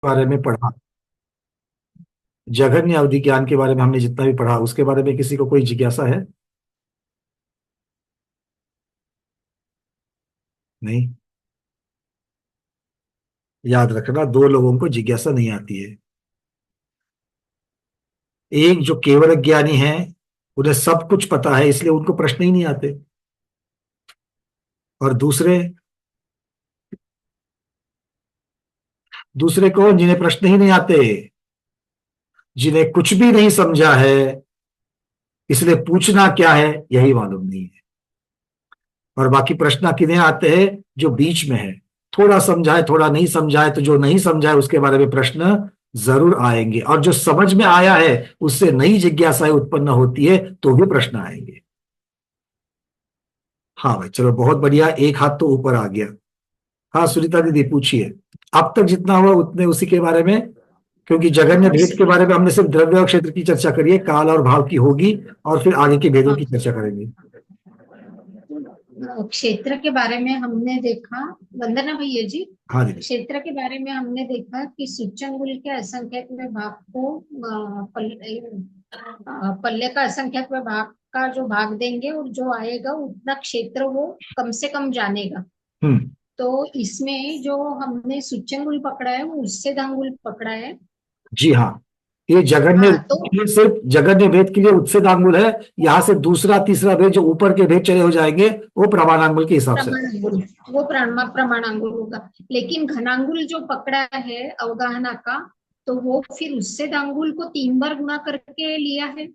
बारे में पढ़ा, जघन्य अवधि ज्ञान के बारे में हमने जितना भी पढ़ा उसके बारे में किसी को कोई जिज्ञासा है? नहीं। याद रखना, दो लोगों को जिज्ञासा नहीं आती है। एक जो केवल ज्ञानी है, उन्हें सब कुछ पता है इसलिए उनको प्रश्न ही नहीं आते। और दूसरे, दूसरे कौन? जिन्हें प्रश्न ही नहीं आते, जिन्हें कुछ भी नहीं समझा है, इसलिए पूछना क्या है यही मालूम नहीं है। और बाकी प्रश्न किन्हें आते हैं? जो बीच में है, थोड़ा समझा है थोड़ा नहीं समझा है, तो जो नहीं समझा है उसके बारे में प्रश्न जरूर आएंगे, और जो समझ में आया है उससे नई जिज्ञासाएं उत्पन्न होती है तो भी प्रश्न आएंगे। हाँ भाई, चलो बहुत बढ़िया, एक हाथ तो ऊपर आ गया। हाँ सुनीता दीदी पूछिए। अब तक जितना हुआ उतने उसी के बारे में, क्योंकि जगन्य भेद के बारे में हमने सिर्फ द्रव्य और क्षेत्र की चर्चा करी है, काल और भाव की होगी, और फिर आगे के भेदों की चर्चा करेंगे। क्षेत्र के बारे में हमने देखा, वंदना भैया जी, हाँ दीदी। क्षेत्र के बारे में हमने देखा कि सूच्यंगुल के असंख्यक में भाग को पल्ले का असंख्यक में भाग का जो भाग देंगे और जो आएगा उतना क्षेत्र वो कम से कम जानेगा। हम्म। तो इसमें जो हमने सूच्यंगुल पकड़ा है वो उससे अंगुल पकड़ा है। जी हाँ, ये जगन्य हाँ तो के लिए, सिर्फ जगन्य भेद के लिए उच्छेदांगुल है। यहाँ से दूसरा तीसरा भेद जो ऊपर के भेद चले हो जाएंगे वो प्रमाणांगुल के हिसाब से। प्रमाणांगुल, वो प्रमाणांगुल होगा। लेकिन घनांगुल जो पकड़ा है अवगाहना का, तो वो फिर उससे दांगुल को 3 बार गुणा करके लिया है।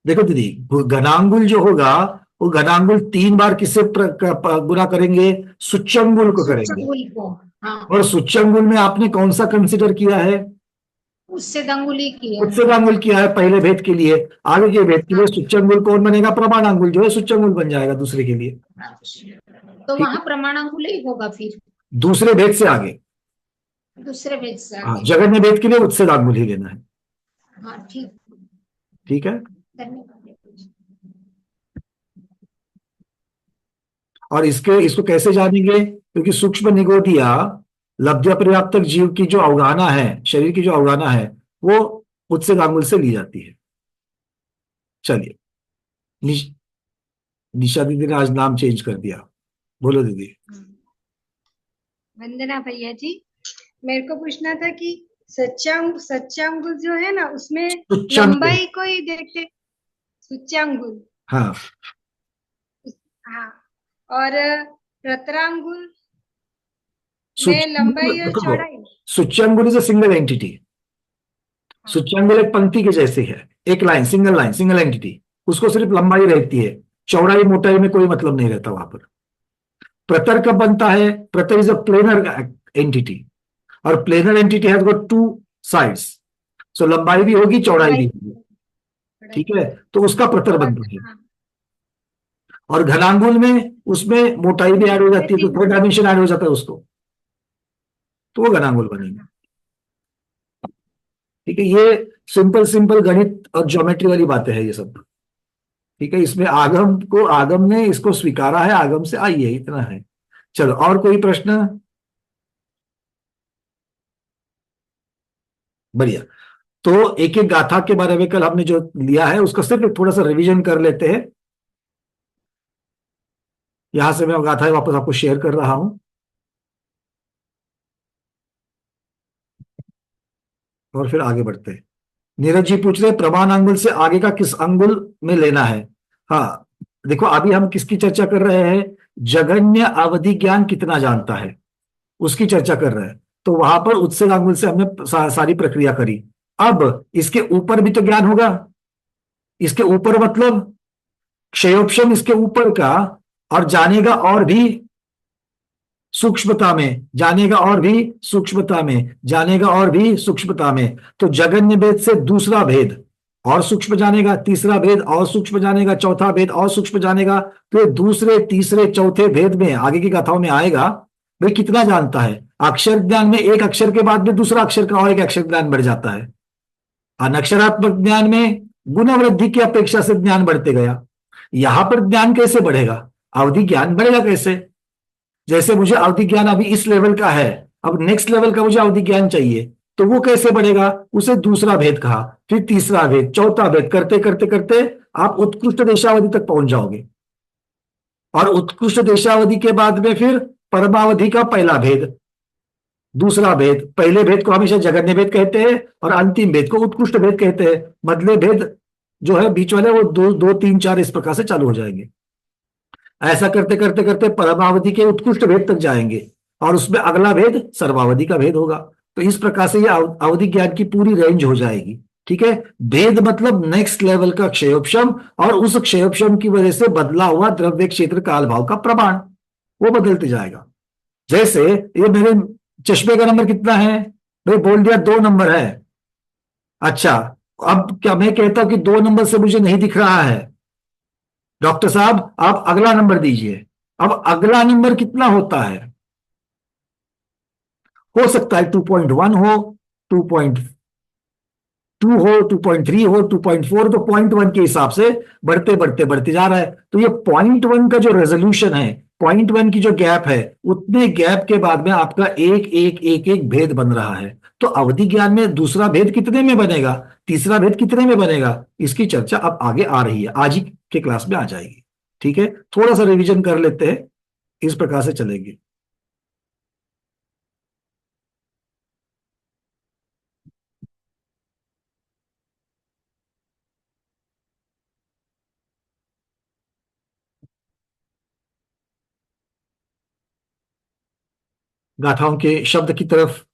देखो दीदी, घनांगुल जो होगा, वो घनांगुल 3 बार किससे गुना करेंगे? सुच्चंगुल को करेंगे। सूच्यंगुल को। हाँ, और सुच्चंगुल में आपने कौन सा कंसिडर किया है? उससे दांगुल ही किया है। उच्चंगुल किया है पहले भेद के लिए। आगे के भेद के लिए हाँ, सुच्चंगुल कौन बनेगा? प्रमाणांगुल जो है सुच्चंगुल बन जाएगा दूसरे के लिए। तो ठीक वहां है, प्रमाणांगुल ही होगा फिर। दूसरे भेद से आगे। दूसरे भेद से हाँ, आगे। जगन्य भेद के लिए उच्छेदांगुल ही लेना है। हाँ ठीक। ठीक है। धन्यवाद। और इसको कैसे जानेंगे? क्योंकि सूक्ष्म निगोदिया लब्ध्य पर्याप्तक जीव की जो अवगाहना है, शरीर की जो अवगाहना है, वो उच्छेदांगुल से ली जाती है। चलिए, निश, निशा दीदी ने आज नाम चेंज कर दिया। बोलो दीदी। वंदना भैया जी, मेरे को पूछना था कि सच्चांगुल जो है ना उसमें उच्चांगुल। लंबाई को ही देखते। सुच्चांगुल। हाँ। हाँ। और रतरांगुल में सूच्यंगुल लंबाई और देखो, चौड़ाई। सूच्यंगुल इज अ सिंगल एंटिटी। हाँ। सूच्यंगुल एक पंक्ति के जैसे है, एक लाइन सिंगल एंटिटी। उसको सिर्फ लंबाई रहती है, चौड़ाई मोटाई में कोई मतलब नहीं रहता वहां पर। प्रतर कब बनता है? प्रतर इज अ प्लेनर एंटिटी, और planar entity has got two sides. So लंबाई भी होगी चौड़ाई भी चौड़ाई होगी। चौड़ाई। ठीक है, तो उसका प्रतर और बनता है। हाँ, और घनांगुल में उसमें मोटाई भी ऐड हो उसमें जाती है, तो 3 थर्ड डायमेंशन ऐड हो जाता है उसको, तो वो घनांगुल बनेगा। ठीक है, ये सिंपल सिंपल गणित और ज्योमेट्री वाली बातें हैं ये सब। ठीक है, इसमें आगम ने इसको स्वीकारा है, आगम से आई है, इतना है। चलो, और कोई प्रश्न? बढ़िया। तो एक एक गाथा के बारे में कल हमने जो लिया है उसका सिर्फ थोड़ा सा रिवीजन कर लेते हैं। यहां से मैं गाथा वापस आपको शेयर कर रहा हूं, और फिर आगे बढ़ते हैं। नीरज जी पूछ रहे हैं, प्रमाण अंगुल से आगे का किस अंगुल में लेना है? हाँ, देखो अभी हम किसकी चर्चा कर रहे हैं? जगन्य अवधि ज्ञान कितना जानता है उसकी चर्चा कर रहे हैं। तो वहां पर उत्सव अंगुल से हमने सारी प्रक्रिया करी। अब इसके ऊपर भी तो ज्ञान होगा। इसके ऊपर मतलब क्षयोपम इसके ऊपर का, और जानेगा और भी सूक्ष्मता में, जानेगा और भी सूक्ष्मता में, जानेगा और भी सूक्ष्मता में। तो जगन्य भेद से दूसरा भेद और सूक्ष्म जानेगा, तीसरा भेद और सूक्ष्म जानेगा, चौथा भेद और सूक्ष्म जानेगा। तो ये दूसरे तीसरे चौथे भेद में आगे की कथाओं में आएगा। भाई कितना जानता है? अक्षर ज्ञान में एक अक्षर के बाद में दूसरा अक्षर का और एक अक्षर ज्ञान बढ़ जाता है। अनक्षरात्मक ज्ञान में गुणवृद्धि की अपेक्षा से ज्ञान बढ़ते गया। यहां पर ज्ञान कैसे बढ़ेगा? अवधि ज्ञान बढ़ेगा कैसे? जैसे मुझे अवधि ज्ञान अभी इस लेवल का है, अब नेक्स्ट लेवल का मुझे अवधि ज्ञान चाहिए, तो वो कैसे बढ़ेगा? उसे दूसरा भेद कहा, फिर तीसरा भेद, चौथा भेद, करते करते करते आप उत्कृष्ट देशावधि तक पहुंच जाओगे। और उत्कृष्ट देशावधि के बाद में फिर परमावधि का पहला भेद, दूसरा भेद। पहले भेद को हमेशा जगन्य भेद कहते हैं और अंतिम भेद को उत्कृष्ट भेद कहते हैं। मध्य भेद जो है बीच वाले, वो दो दो तीन चार इस प्रकार से चालू हो जाएंगे। ऐसा करते करते करते परमावधि के उत्कृष्ट भेद तक जाएंगे और उसमें अगला भेद सर्वावधि का भेद होगा। तो इस प्रकार से ये अवधि ज्ञान की पूरी रेंज हो जाएगी। ठीक है, भेद मतलब नेक्स्ट लेवल का क्षयोपशम, और उस क्षयोपशम की वजह से बदला हुआ द्रव्य क्षेत्र काल भाव का प्रमाण वो बदलते जाएगा। जैसे ये मेरे चश्मे का नंबर कितना है भाई? बोल दिया 2 नंबर है। अच्छा, अब क्या मैं कहता हूं कि 2 नंबर से मुझे नहीं दिख रहा है, डॉक्टर साहब आप अगला नंबर दीजिए। अब अगला नंबर कितना होता है? हो सकता है 2.1 हो, 2.2 हो, 2.3 हो, 2.4, तो 0.1 के हिसाब से बढ़ते बढ़ते बढ़ते जा रहा है। तो ये 0.1 का जो रेजोल्यूशन है, 0.1 की जो गैप है, उतने गैप के बाद में आपका एक एक एक एक भेद बन रहा है। तो अवधि ज्ञान में दूसरा भेद कितने में बनेगा, तीसरा भेद कितने में बनेगा, इसकी चर्चा अब आगे आ रही है, आज ही के क्लास में आ जाएगी। ठीक है, थोड़ा सा रिवीजन कर लेते हैं, इस प्रकार से चलेंगे। गाथाओं के शब्द की तरफ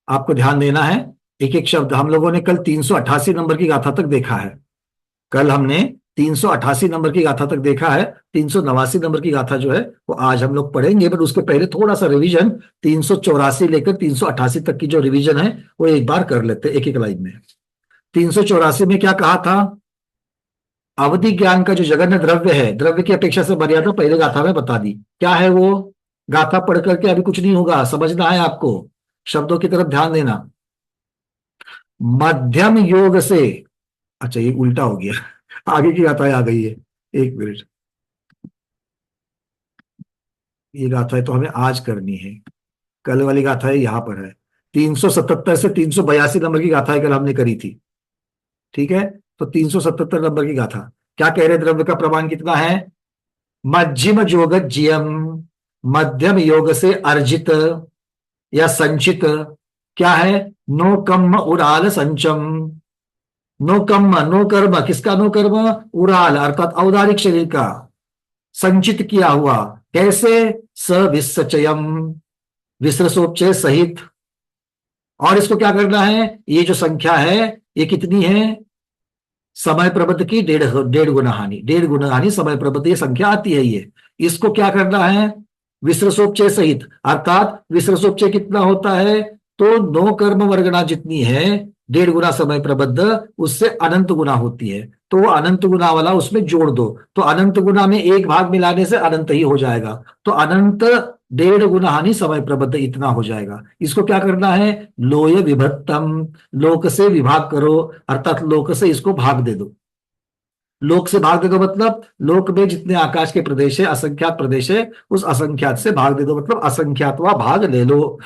आपको ध्यान देना है। एक एक शब्द हम लोगों ने कल 388 नंबर की गाथा तक देखा है। कल हमने 388 नंबर की गाथा तक देखा है। 389 नंबर की गाथा जो है वो आज हम लोग पढ़ेंगे, बट उसके पहले थोड़ा सा रिवीजन 384 लेकर 388 तक की जो रिवीजन है वो एक बार कर लेते हैं एक एक लाइन में। 384 में क्या कहा था? अवधि ज्ञान का जो जगन्य द्रव्य है, द्रव्य की अपेक्षा से मर्यादा पहले गाथा में बता दी। क्या है वो? गाथा पढ़ करके अभी कुछ नहीं होगा, समझना है आपको, शब्दों की तरफ ध्यान देना। मध्यम योग से, अच्छा ये उल्टा हो गया आगे की गाथा आ गई है, एक मिनट। ये गाथा है तो हमें आज करनी है, कल वाली गाथा है यहां पर है। 377 से 382 नंबर की गाथा कल हमने करी थी। ठीक है, तो 377 नंबर की गाथा क्या कह रहे? द्रव्य का प्रमाण कितना है? मध्यम योगज्यम, मध्यम योग से अर्जित या संचित क्या है? नो कम उड़ाल संचम। नो कर्म, नो कर्म, किसका नो कर्म? उड़ाल अर्थात औदारिक शरीर का, संचित किया हुआ। कैसे? सविसचयम, विसर्जोपचय सहित। और इसको क्या करना है? ये जो संख्या है ये कितनी है? समय प्रबंध की डेढ़ गुना हानि, 1.5 गुना हानि समय प्रबंध, ये संख्या आती है ये। इसको क्या करना है? विसर्जोपचय सहित, अर्थात विसर्जोपचय कितना होता है? तो नो कर्म वर्गना जितनी है 1.5 गुना समय प्रबद्ध, उससे अनंत गुना होती है, तो वो अनंत गुना वाला उसमें जोड़ दो। तो अनंत गुना में एक भाग मिलाने से अनंत ही हो जाएगा, तो अनंत 1.5 गुना हानि समय प्रबद्ध इतना हो जाएगा। इसको क्या करना है? लोय विभक्तम, लोक से विभाग करो, अर्थात लोक से इसको भाग दे दो। लोक से भाग दे दो मतलब लोक में जितने आकाश के प्रदेश है, असंख्यात प्रदेश है, उस असंख्यात से भाग दे दो, मतलब असंख्यातवा भाग ले लो।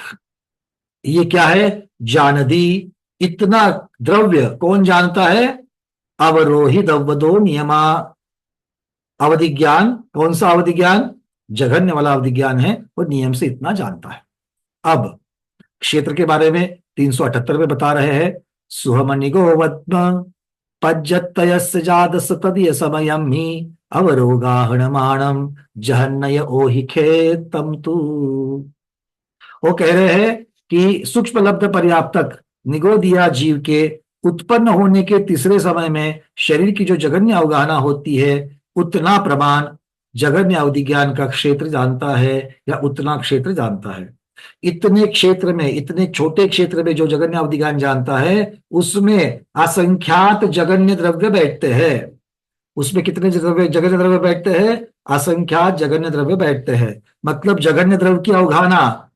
ये क्या है? जानदी, इतना द्रव्य कौन जानता है? अवरोहित अवदो नियमा। अवधि ज्ञान, कौन सा अवधि ज्ञान? जघन्य वाला अवधि ज्ञान है, वो नियम से इतना जानता है। अब क्षेत्र के बारे में 378 में बता रहे हैं। सुहमनिगो वत्म पज्जतयस्य जादस तदीय समयम ही अवरोगाहणमाणम जहन्नय ओहि खेतम तू। वो कह रहे हैं कि सूक्ष्म लब्ध पर्याप्तक निगो दिया जीव के उत्पन्न होने के तीसरे समय में शरीर की जो जगन्य अवगाहना होती है, उतना प्रमाण जगन्य अवधि ज्ञान का क्षेत्र जानता है, या उतना क्षेत्र जानता है। इतने क्षेत्र में, इतने छोटे क्षेत्र में जो जगन्य अवधि ज्ञान जानता है, उसमें असंख्यात जगन्य द्रव्य बैठते हैं। उसमें कितने द्रव्य, जगन्य द्रव्य बैठते हैं? असंख्यात जगन्य द्रव्य बैठते हैं। मतलब जगन्य द्रव्य की अवगाहना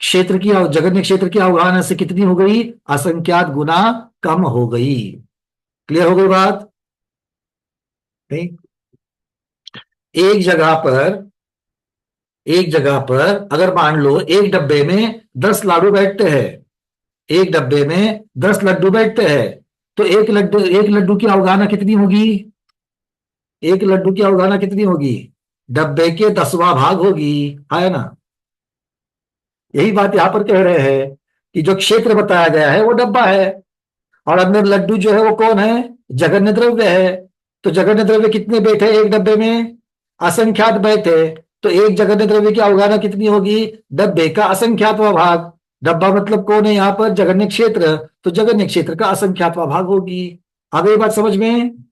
क्षेत्र की, जगन्य क्षेत्र की अवगाहना से कितनी हो गई? असंख्यात गुना कम हो गई। क्लियर हो गई बात? नहीं, एक जगह पर एक जगह पर अगर मान लो एक डब्बे में 10 लाडू बैठते हैं, एक डब्बे में 10 लड्डू बैठते हैं, तो एक लड्डू की अवगाहना कितनी होगी? एक लड्डू की अवगाहना कितनी होगी? डब्बे के 10वां भाग होगी, है ना? यही बात यहां पर कह रहे हैं कि जो क्षेत्र बताया गया है वो डब्बा है, और अंदर लड्डू जो है वो कौन है? जगन्य द्रव्य है। तो जगन्य द्रव्य कितने बैठे एक डब्बे में? असंख्यात बैठे। तो एक जगन्य द्रव्य की अवगाहना कितनी होगी? डब्बे का असंख्यातवां भाग। डब्बा मतलब कौन है यहाँ पर? जगन्य क्षेत्र। तो जगन्य क्षेत्र का असंख्यातवां भाग होगी। आ गई बात समझ में?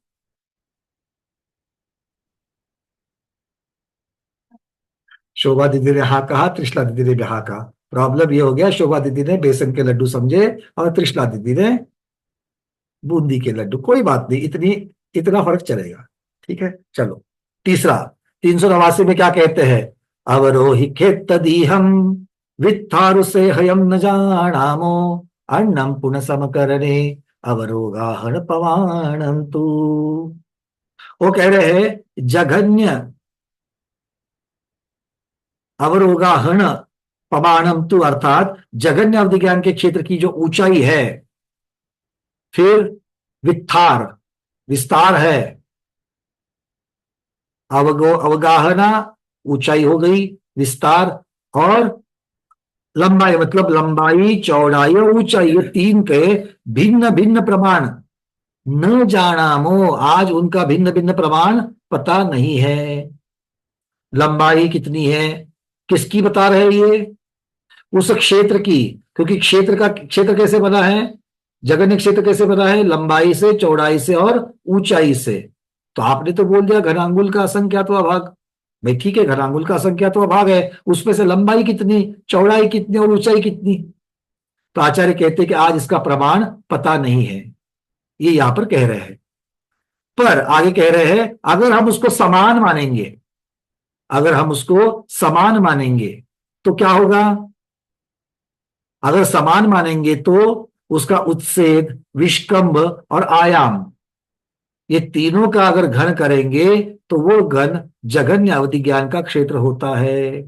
शोभा दीदी ने हाँ कहा, त्रिशला दीदी ने भी हाँ कहा। प्रॉब्लम ये हो गया, शोभा दीदी ने बेसन के लड्डू समझे और त्रिशला दीदी ने बूंदी के लड्डू। कोई बात नहीं, इतना फर्क चलेगा। ठीक है, चलो तीसरा। 389 में क्या कहते हैं? अवरोहि खेत दीहम वित्थारु से हयम न जानामो अन्नम पुनः समकरणे अवरोगाहन पवाणम तु। वो कह रहे हैं जघन्य अवरोगाहन पमाणम तु, अर्थात जघन्य अवधि ज्ञान के क्षेत्र की जो ऊंचाई है, फिर वित्थार विस्तार है, अवगाहना ऊंचाई हो गई, विस्तार, और लंबाई मतलब लंबाई चौड़ाई और ऊंचाई, ये तीन के भिन्न भिन्न प्रमाण न जानामो, आज उनका भिन्न भिन्न प्रमाण पता नहीं है। लंबाई कितनी है, किसकी बता रहे ये? उस क्षेत्र की। क्योंकि क्षेत्र कैसे बना है? जगन्य क्षेत्र कैसे बना है? लंबाई से, चौड़ाई से और ऊंचाई से। तो आपने तो बोल दिया घनांगुल का असंख्यातवां भाग। भाई ठीक है, घनांगुल का असंख्यातवां भाग है, उसमें से लंबाई कितनी, चौड़ाई कितनी और ऊंचाई कितनी? तो आचार्य कहते हैं कि आज इसका प्रमाण पता नहीं है, ये यहां पर कह रहे हैं। पर आगे कह रहे हैं अगर हम उसको समान मानेंगे, अगर हम उसको समान मानेंगे तो क्या होगा? अगर समान मानेंगे तो उसका उच्छेद, विष्कंभ और आयाम, ये तीनों का अगर घन करेंगे तो वो घन जघन्य अवधि ज्ञान का क्षेत्र होता है।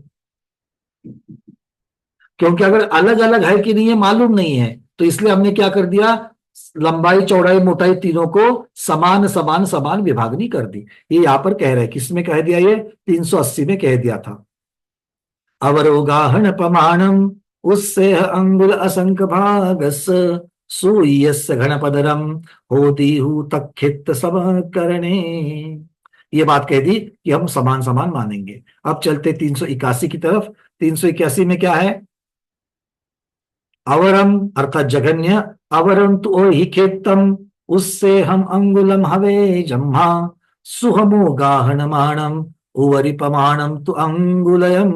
क्योंकि अगर अलग अलग है कि नहीं है मालूम नहीं है, तो इसलिए हमने क्या कर दिया? लंबाई चौड़ाई मोटाई तीनों को समान समान समान विभागनी कर दी। ये यहां पर कह रहे हैं, किसमें कह दिया? ये 380 में कह दिया था। अवरोगाहन प्रमाणम उससे अंगुल असंख भागस सूयस्य घनपदरम होदिहु तक्षित सब करणे। ये बात कह दी कि हम समान समान मानेंगे। अब चलते 381 की तरफ। 381 में क्या है? अवरम अर्थात जघन्य, अवरम तो ही खेतम उससे हम अंगुलम हवे जम्हा सुहमो गाहनमाणम उवरिपमाणम तो अंगुलयम।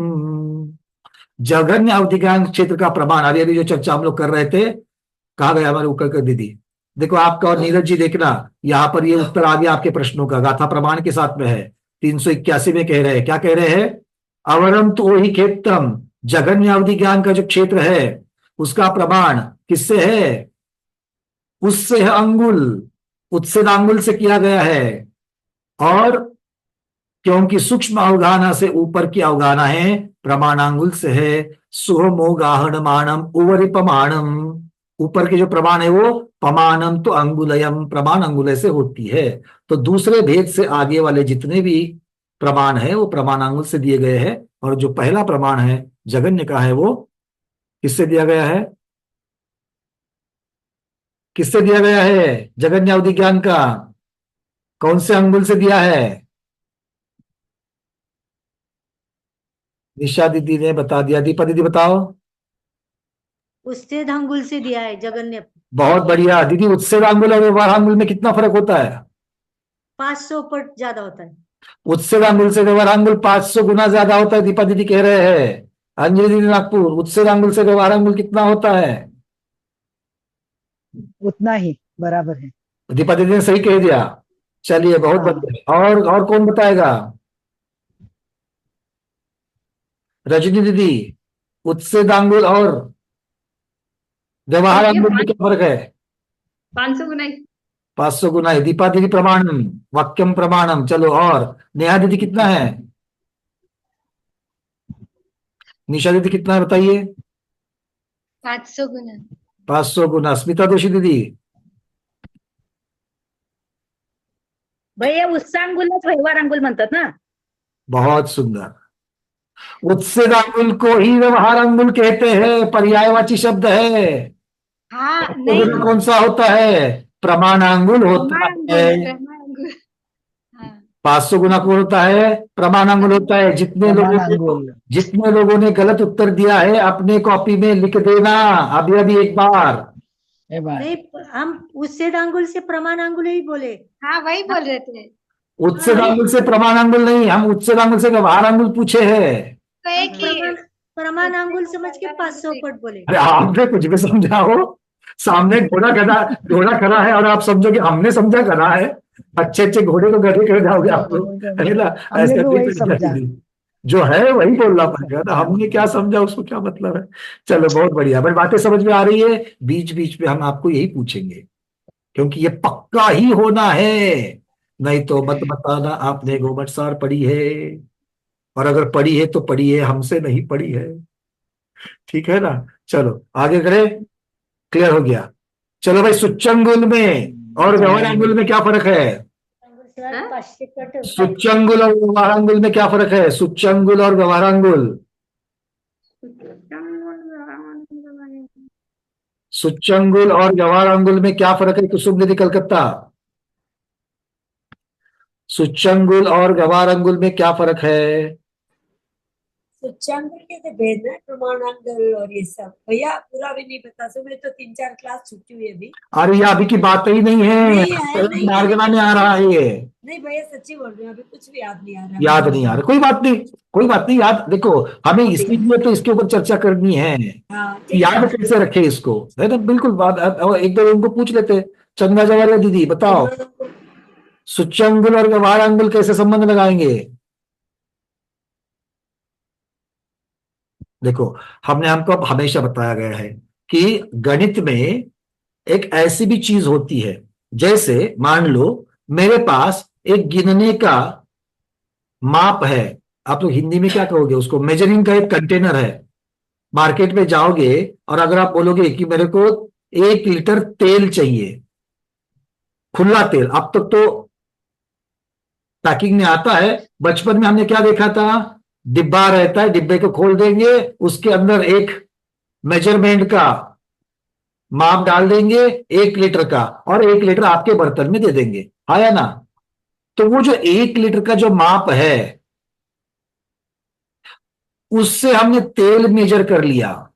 जघन्य अवधि ज्ञान क्षेत्र का प्रमाण, अभी अभी जो चर्चा हम लोग कर रहे थे, कहा गया हमारे ऊपर कर दीदी। देखो आपका और नीरज जी देखना, यहां पर ये उत्तर आ गया आपके प्रश्नों का, गाथा प्रमाण के साथ में है। 381 में कह रहे हैं, क्या कह रहे हैं? अवरम तो ही खेतम, जघन्य अवधि ज्ञान का जो क्षेत्र है उसका प्रमाण किससे है? उससे है अंगुल, उत्सेद अंगुल से किया गया है। और क्योंकि सूक्ष्म अवगाहना से ऊपर की अवगाहना है, प्रमाणांगुल से है। सुहमोगाहनमाणम उवरिपमाणम, ऊपर के जो प्रमाण है वो पमानम तो अंगुलयम, प्रमाण अंगुलय से होती है। तो दूसरे भेद से आगे वाले जितने भी प्रमाण है वो प्रमाणांगुल से दिए गए हैं, और जो पहला प्रमाण है जगन्य का है वो किससे दिया गया है? किससे दिया गया है? जगन्य अवधि ज्ञान का कौन से अंगुल से दिया है? निशा दीदी ने बता दिया, दीपा दीदी बताओ। उच्छेद अंगुल से दिया है जगन्य। बहुत बढ़िया दीदी। उत्सेद अंगुल और व्यवहार अंगुल में कितना फर्क होता है? 500 पट ज्यादा होता है। उत्सेद अंगुल से व्यवहार अंगुल 500 गुना ज्यादा होता है, दीपा दीदी कह रहे हैं। अंजलि दीदी नागपुर, उत्सेद अंगुल से व्यवहार अंगुल कितना होता है? उतना ही बराबर है। दीपा दीदी ने सही कह दिया। चलिए बहुत हाँ। बढ़िया। और कौन बताएगा? रजनी दीदी, उत्सेद अंगुल और व्यवहार अंगुल में क्या फर्क है? 500 गुना। 500 गुना है। दीपा दीदी प्रमाणम, वाक्यम प्रमाणम। चलो, और नेहा दीदी कितना है? निशा दीदी कितना है बताइए? 500 गुना। 500 गुना। स्मिता दोषी दीदी? भैया उत्सांगुलच व्यवहारांगुल म्हणतात ना. बहुत सुंदर। उत्सेद अंगुल को ही व्यवहार अंगुल कहते हैं, पर्यायवाची शब्द है। हाँ तो नहीं, गुना कौन सा होता है? प्रमाणांगुल होता है। प्रमाणांगुल। हाँ 500 गुना कौन होता है? प्रमाणांगुल होता है। प्रमाणांगुल. जितने लोगों ने गलत उत्तर दिया है अपने कॉपी में लिख देना अभी अभी एक बार। हे बाय. नहीं, हम उच्छेद अंगुल से प्रमाण अंगुल ही बोले. हाँ वही बोल रहे थे। उत्सेद अंगुल से प्रमाणांगुल नहीं, हम उत्सेद अंगुल से व्यवहार अंगुल पूछे हैं। तो एक ही प्रमाण प्रमाण अंगुल समझ के 500 पट बोले. अरे आपने कुछ भी समझाओ, सामने घोड़ा खड़ा है और आप समझो कि हमने समझा खड़ा है। अच्छे अच्छे घोड़े को गधे कर जाओगे आप लोग, है ना? हमने ऐसे भी नहीं वही समझा समझा. दीदी। जो है वही बोलना पड़ेगा ना, हमने क्या समझा उसको क्या मतलब है। चलो बहुत बढ़िया, बट बातें समझ में आ रही है। बीच बीच में हम आपको यही पूछेंगे क्योंकि ये पक्का ही होना है। नहीं तो मत बताना आपने गोबटसार पढ़ी है, और अगर पढ़ी है तो पढ़ी है, हमसे नहीं पढ़ी है। ठीक है ना? चलो आगे करें। क्लियर हो गया? चलो भाई, सुच्चंगुल में और व्यवहारांगुल में क्या फर्क है? अंगुल शिवाय 500 पट. सुच्चंगुल और व्यवहारांगुल में क्या फर्क है? सुच्चंगुल और व्यवहारांगुल, सुच्चंगुल और व्यवहारांगुल में क्या फर्क है? कुसुम दीदी कलकत्ता, सुच्चंगुल और व्यवहारांगुल में क्या फर्क है? सूच्यांगुल के तो भेद है, प्रमाणांगुल और ये सब। भैया पूरा भी नहीं पता, सुबह तो 3-4 क्लास छुट्टी हुई अभी। अरे ये अभी की बात ही नहीं है, नहीं है, नहीं है, मार्गना में आ रहा है ये। नहीं भैया सच्ची बोल रही हूँ, अभी कुछ भी याद नहीं आ रहा। याद नहीं आ रहा, कोई बात नहीं, कोई बात नहीं। याद देखो, हमें इसलिए तो इसके ऊपर चर्चा करनी है। हाँ ठीक याद है। कैसे रखे इसको, है ना? बिल्कुल बात। एक बार उनको पूछ लेते। चंदा जवाहरिया दीदी बताओ, सुच्चंगुल और व्यवहारांगुल कैसे संबंध लगाएंगे? देखो, हमको अब हमेशा बताया गया है कि गणित में एक ऐसी भी चीज होती है, जैसे मान लो मेरे पास एक गिनने का माप है। आप लोग हिंदी में क्या कहोगे उसको? मेजरिंग का एक कंटेनर है। मार्केट में जाओगे और अगर आप बोलोगे कि मेरे को 1 लीटर तेल चाहिए, खुला तेल, अब तक तो पैकिंग में आता है। बचपन में हमने क्या देखा था? डिब्बा रहता है, डिब्बे को खोल देंगे, उसके अंदर एक मेजरमेंट का माप डाल देंगे 1 लीटर का, और 1 लीटर आपके बर्तन में दे देंगे, हाँ या ना? तो वो जो 1 लीटर का जो माप है, उससे हमने तेल मेजर कर लिया।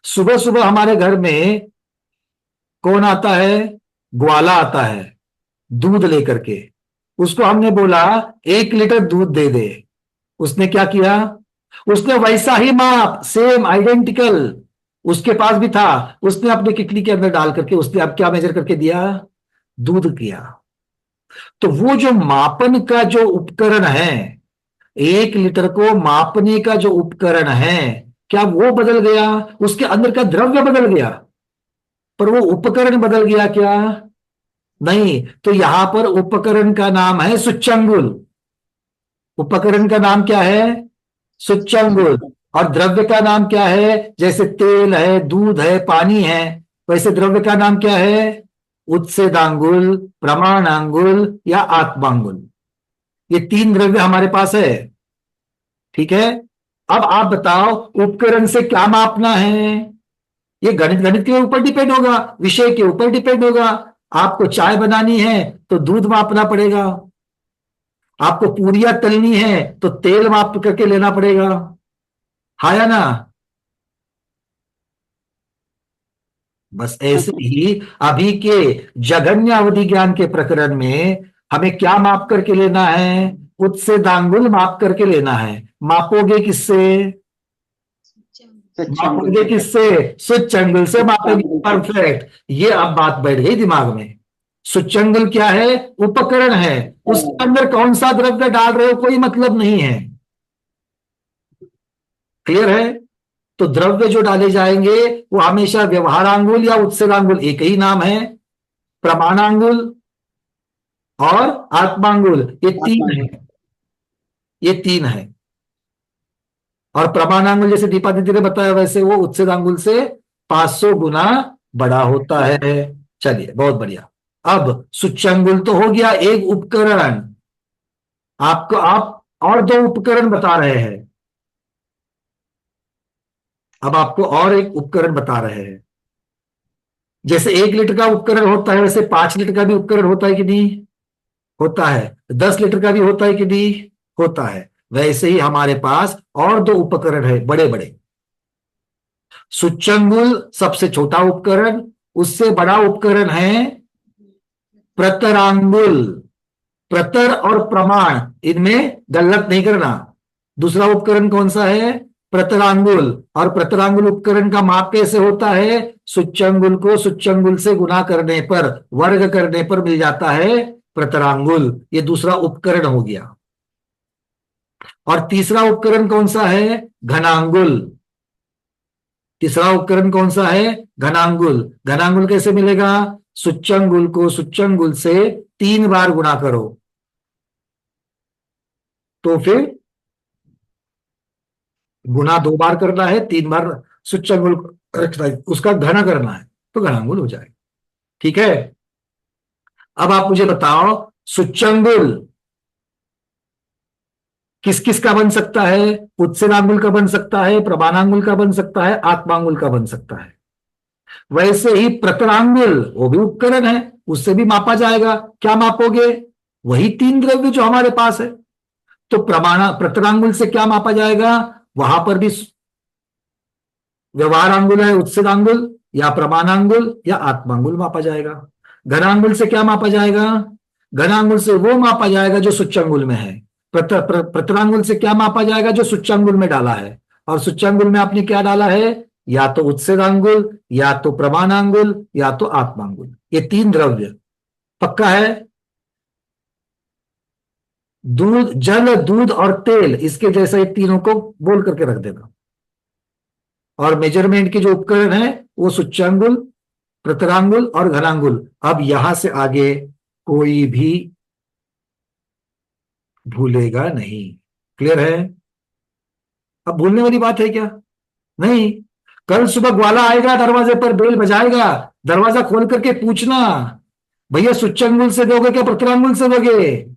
सुबह सुबह हमारे घर में कौन आता है? ग्वाला आता है दूध लेकर के। उसको हमने बोला 1 लीटर दूध दे दे। उसने क्या किया? उसने वैसा ही माप, सेम आइडेंटिकल उसके पास भी था, उसने अपने किटली के अंदर डाल करके उसने अब क्या मेजर करके दिया? दूध किया। तो वो जो मापन का जो उपकरण है, 1 लीटर को मापने का जो उपकरण है, क्या वो बदल गया? उसके अंदर का द्रव्य बदल गया, पर वो उपकरण बदल गया क्या? नहीं। तो यहां पर उपकरण का नाम है सुच्चंगुल। उपकरण का नाम क्या है? सुच्चंगुल। और द्रव्य का नाम क्या है? जैसे तेल है, दूध है, पानी है, वैसे द्रव्य का नाम क्या है? उत्सेदांगुल, प्रमाणांगुल या आत्मांगुल। ये 3 द्रव्य हमारे पास है। ठीक है? अब आप बताओ उपकरण से क्या मापना है? ये गणित गणित के ऊपर डिपेंड होगा, विषय के ऊपर डिपेंड होगा। आपको चाय बनानी है तो दूध मापना पड़ेगा, आपको पूरियां तलनी है तो तेल माप करके लेना पड़ेगा, हाँ या ना? बस ऐसे ही अभी के जघन्य अवधि ज्ञान के प्रकरण में हमें क्या माप करके लेना है? उत्सेदांगुल माप करके लेना है। मापोगे किससे? मापोगे किससे? सुच्चंगुल से मापेंगे। परफेक्ट, ये अब बात बैठ गई दिमाग में। सुच्चंगुल क्या है? उपकरण है, उसके अंदर कौन सा द्रव्य डाल रहे हो कोई मतलब नहीं है। क्लियर है? तो द्रव्य जो डाले जाएंगे वो हमेशा व्यवहारांगुल या उत्सेदांगुल, एक ही नाम है। प्रमाणांगुल और आत्मांगुल, ये 3 है। ये 3 है। और प्रमाणांगुल जैसे दीपा दीदी ने बताया वैसे वो उच्छेदांगुल से 500 गुना बड़ा होता है। चलिए बहुत बढ़िया। अब सूच्यंगुल तो हो गया एक उपकरण। आपको आप और दो उपकरण बता रहे हैं। अब आपको और एक उपकरण बता रहे हैं। जैसे 1 लीटर का उपकरण होता है वैसे 5 लीटर का भी उपकरण होता है कि नहीं? होता है। 10 लीटर का भी होता है कि नहीं? होता है। वैसे ही हमारे पास और दो उपकरण है बड़े बड़े। सूच्यंगुल सबसे छोटा उपकरण, उससे बड़ा उपकरण है प्रतरांगुल। प्रतर और प्रमाण इनमें गलत नहीं करना। दूसरा उपकरण कौन सा है? प्रतरांगुल। और प्रतरांगुल उपकरण का माप कैसे होता है? सूच्यंगुल को सूच्यंगुल से गुना करने पर, वर्ग करने पर मिल जाता है प्रतरांगुल। ये दूसरा उपकरण हो गया। और तीसरा उपकरण कौन सा है? घनांगुल। तीसरा उपकरण कौन सा है? घनांगुल। घनांगुल कैसे मिलेगा? सूच्यंगुल को सूच्यंगुल से 3 बार गुणा करो तो फिर गुना 2 बार करना है, 3 बार सूच्यंगुल रखना है, उसका घन करना है तो घनांगुल हो जाएगा। ठीक है। अब आप मुझे बताओ सूच्यंगुल किस किस का बन सकता है? उच्छेदांगुल का बन सकता है, प्रमाणांगुल का बन सकता है, आत्मांगुल का बन सकता है। वैसे ही प्रतरांगुल वो भी उपकरण है, उससे भी मापा जाएगा। क्या मापोगे? वही 3 द्रव्य जो हमारे पास है। तो प्रतरांगुल से क्या मापा जाएगा? वहां पर भी व्यवहारांगुल है, उच्छेदांगुल या प्रमाणांगुल या आत्मांगुल मापा जाएगा। घनांगुल से क्या मापा जाएगा? घनांगुल से वो मापा जाएगा जो सूच्यंगुल में है। प्रतरांगुल से क्या मापा जाएगा? जो सूच्यंगुल में डाला है। और सूच्यंगुल में आपने क्या डाला है? या तो उच्छेदांगुल, या तो प्रमाणांगुल, या तो आत्मांगुल। ये 3 द्रव्य पक्का है। दूध, जल, दूध और तेल, इसके जैसा ये तीनों को बोल करके रख देना। और मेजरमेंट के जो उपकरण है वो सूच्यंगुल, प्रतरांगुल और घनांगुल। अब यहां से आगे कोई भी भूलेगा नहीं। क्लियर है? अब भूलने वाली बात है क्या? नहीं। कल सुबह ग्वाला आएगा, दरवाजे पर बेल बजाएगा, दरवाजा खोल करके पूछना भैया सूच्यंगुल से दोगे क्या प्रतरांगुल से दोगे?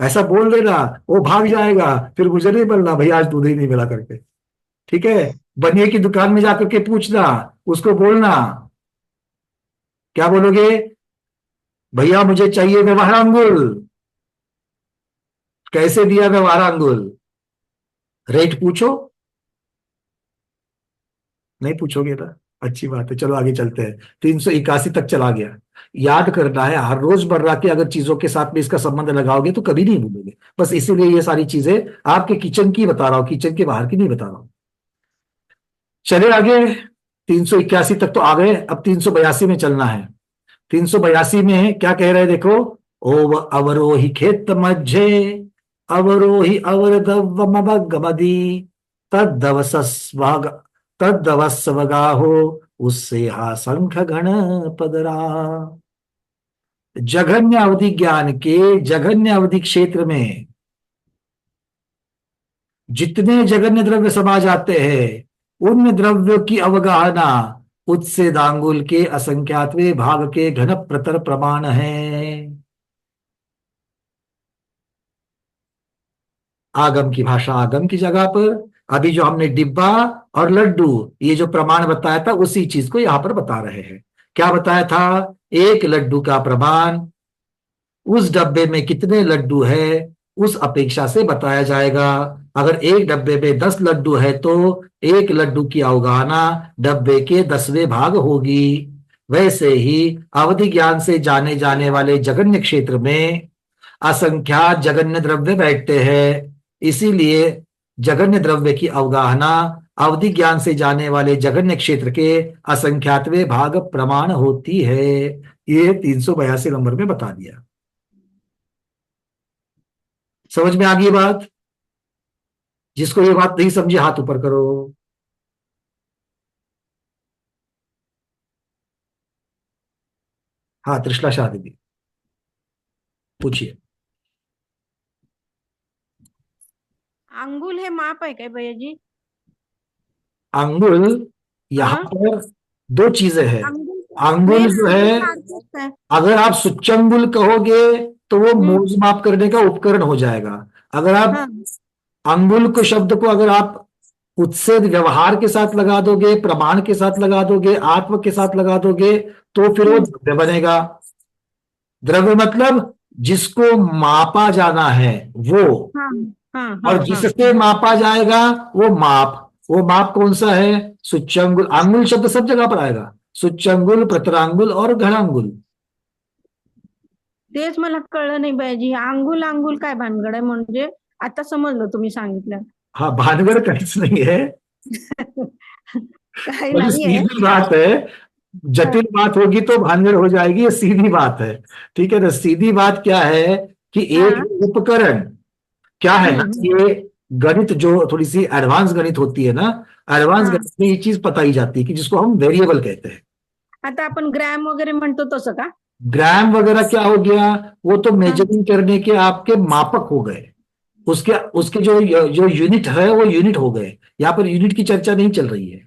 ऐसा बोल देना, वो भाग जाएगा। फिर मुझे नहीं बोलना भैया आज दूध ही नहीं मिला करके। ठीक है। बनिए की दुकान में जाकर के पूछना, उसको बोलना क्या बोलोगे? भैया मुझे चाहिए व्यवहारांगुल। कैसे दिया व्यवहारांगुल? रेट पूछो। नहीं पूछोगे ना? अच्छी बात है, चलो आगे चलते हैं। 381 तक चला गया। याद करना है, हर रोजमर्रा की अगर चीजों के साथ में इसका संबंध लगाओगे तो कभी नहीं भूलोगे। बस इसीलिए ये सारी चीजें आपके किचन की बता रहा हूं, किचन के बाहर की नहीं बता रहा हूं। चले आगे। 381 तक तो आ गए, अब 382 में चलना है। 382 में क्या कह रहे हैं देखो। ओ अवरोही खेत मध्य, अवरोही अवरदवमगमदी, तद्दवसस्वग तद्दवस्वगाहो, उससे हा शंख घन पदरा। जघन्य अवधि ज्ञान के जघन्य अवधि क्षेत्र में जितने जघन्य द्रव्य समा जाते हैं उन द्रव्यों की अवगाहना उत्सेदांगुल के असंख्यातवें भाग के घन प्रतर प्रमाण है। आगम की भाषा आगम की जगह पर अभी जो हमने डिब्बा और लड्डू ये जो प्रमाण बताया था उसी चीज को यहां पर बता रहे हैं। क्या बताया था? एक लड्डू का प्रमाण उस डब्बे में कितने लड्डू है उस अपेक्षा से बताया जाएगा। अगर एक डब्बे में 10 लड्डू है तो एक लड्डू की अवगाहना डब्बे के 10वें भाग होगी। वैसे ही अवधि ज्ञान से जाने जाने वाले जगन्य क्षेत्र में असंख्यात जगन्य द्रव्य बैठते हैं। इसीलिए जगन्य द्रव्य की अवगाहना अवधि ज्ञान से जाने वाले जगन्य क्षेत्र के असंख्यातवें भाग प्रमाण होती है। ये 382 नंबर में बता दिया। समझ में आ गई बात? जिसको ये बात नहीं समझी हाथ ऊपर करो। हाँ त्रिशला शाह दीदी पूछिए। अंगुल हे माप आहे काय भैया जी? अंगुल यहाँ हाँ। पर दो चीजें हैं। अंगुल अंगुल मेन जो अंगुल है, का अर्थ होता है। अगर आप सुच्चंगुल कहोगे तो वो मोज माप करने का उपकरण हो जाएगा। अगर आप हाँ अंगुल को शब्द को अगर आप उससे व्यवहार के साथ लगा दोगे, प्रमाण के साथ लगा दोगे, आत्म के साथ लगा दोगे, तो फिर वो द्रव्य बनेगा। द्रव्य मतलब जिसको मापा जाना है वो, हाँ हाँ हाँ और हाँ। जिससे मापा जाएगा वो माप। वो माप कौन सा है? सुच्चंगुल। अंगुल शब्द सब जगह पर आएगा, सुच्चंगुल, प्रतरांगुल और घनांगुल। तेच मला कळलं नाही भैयाजी, अंगुल अंगुल काय भानगड आहे म्हणजे? आता समजलं तुम्ही सांगितलं. हाँ, भानगढ़ काहीच नहीं है, काही बड़ी नाहीये. सीधी बात है। जटिल बात होगी तो भानगढ़ हो जाएगी, ये सीधी बात है। ठीक है ना? सीधी बात क्या है कि एक हाँ। उपकरण क्या है ना, ये गणित जो थोड़ी सी एडवांस गणित होती है ना, एडवांस हाँ। गणित में ये चीज पता ही जाती है कि जिसको हम वेरिएबल कहते हैं। आता आपण ग्रॅम वगैरे म्हणतो तसं का? ग्राम वगैरह क्या हो गया? वो तो मेजरिंग करने के आपके मापक हो गए। उसके उसके जो जो यूनिट है वो यूनिट हो गए। यहाँ पर यूनिट की चर्चा नहीं चल रही है।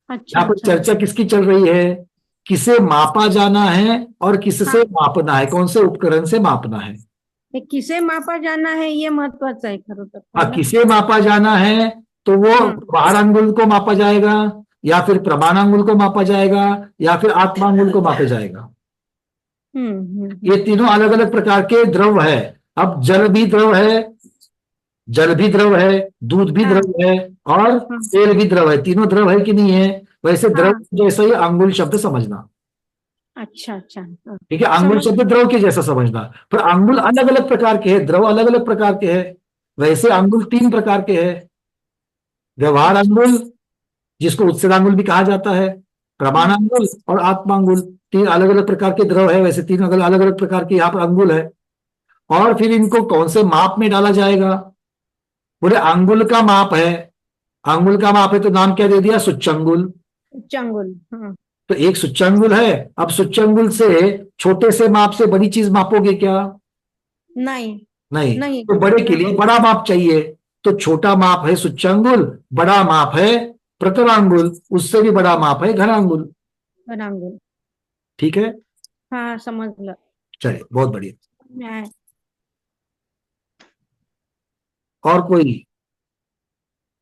अच्छा यहाँ पर अच्छा. चर्चा किसकी चल रही है? किसे मापा जाना है और किससे हाँ. मापना है, कौन से उपकरण से मापना है। हे किसे मापा जाना है ये महत्वाचं आहे खरं तर. हाँ, किसे मापा जाना है तो वो बाहर अंगुल को मापा जाएगा, या फिर प्रमाणांगुल को मापा जाएगा, या फिर आत्मांगुल को मापा जाएगा। ये तीनों अलग अलग प्रकार के द्रव है। अब जल भी द्रव है, जल भी द्रव है, दूध भी हाँ. द्रव है, और तेल भी द्रव है। तीनों द्रव है कि नहीं है? वैसे द्रव हाँ. जैसा ही अंगुल शब्द समझना। अच्छा अच्छा. ठीक है? अंगुल समझ. शब्द द्रव के जैसा समझना। पर अंगुल अलग अलग प्रकार के हैं, द्रव अलग अलग प्रकार के हैं। वैसे अंगुल 3 प्रकार के हैं। व्यवहार अंगुल, जिसको उत्सर्गांगुल भी कहा जाता है, प्रमाणांगुल और आत्मांगुल। 3 अलग अलग प्रकार के द्रव है। वैसे 3 अलग अलग प्रकार के यहाँ पर अंगुल है। और फिर इनको कौन से माप में डाला जाएगा? बोले अंगुल का माप है। अंगुल का माप है तो नाम क्या दे दिया? सुच्चंगुल। चंगुल. हाँ. तो एक सुच्चंगुल है। अब सुच्चंगुल से छोटे से माप से बड़ी चीज मापोगे क्या? नहीं. नहीं, नहीं. तो बड़े के लिए बड़ा माप चाहिए। तो छोटा माप है सुच्चंगुल, बड़ा माप है प्रतलांगुल, उससे भी बड़ा माप है घनांगुल। घनांगुल. ठीक है? हाँ समजलं. चलिए, बहुत बढ़िया। न्याय. और कोई?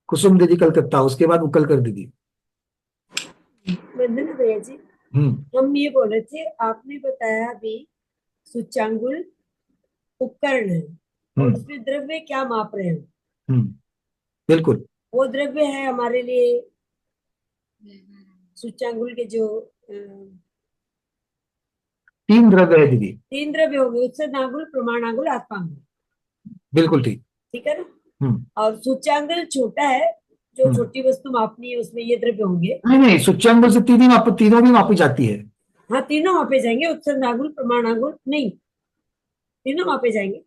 कुसुम दीदी कलकत्ता, उसके बाद उकलकर दीदी। वंदना भैया जी, हम ये बोल रहे थे, आपने बताया अभी सुच्चांगुल उपकरण है और उसमें द्रव्य क्या माप रहे हैं। बिल्कुल। वो द्रव्य है हमारे लिए सुच्चांगुल के जो 3 द्रव्य है दीदी। 3 द्रव्य हो गए, उत्सर्ग आंगुल, प्रमाणांगुल, आत्मांगुल। बिल्कुल ठीक। ठीक है ना? और सुच्चांगुल छोटा है, जो छोटी वस्तु मापनी है उसमें ये द्रव्य होंगे। नहीं नहीं, सुच्चांगुल से तीनों भी मापी जाती है। हाँ, तीनों मापे जाएंगे, उत्सर्ग आंगुल, प्रमाणांगुल नहीं, तीनों मापे जाएंगे।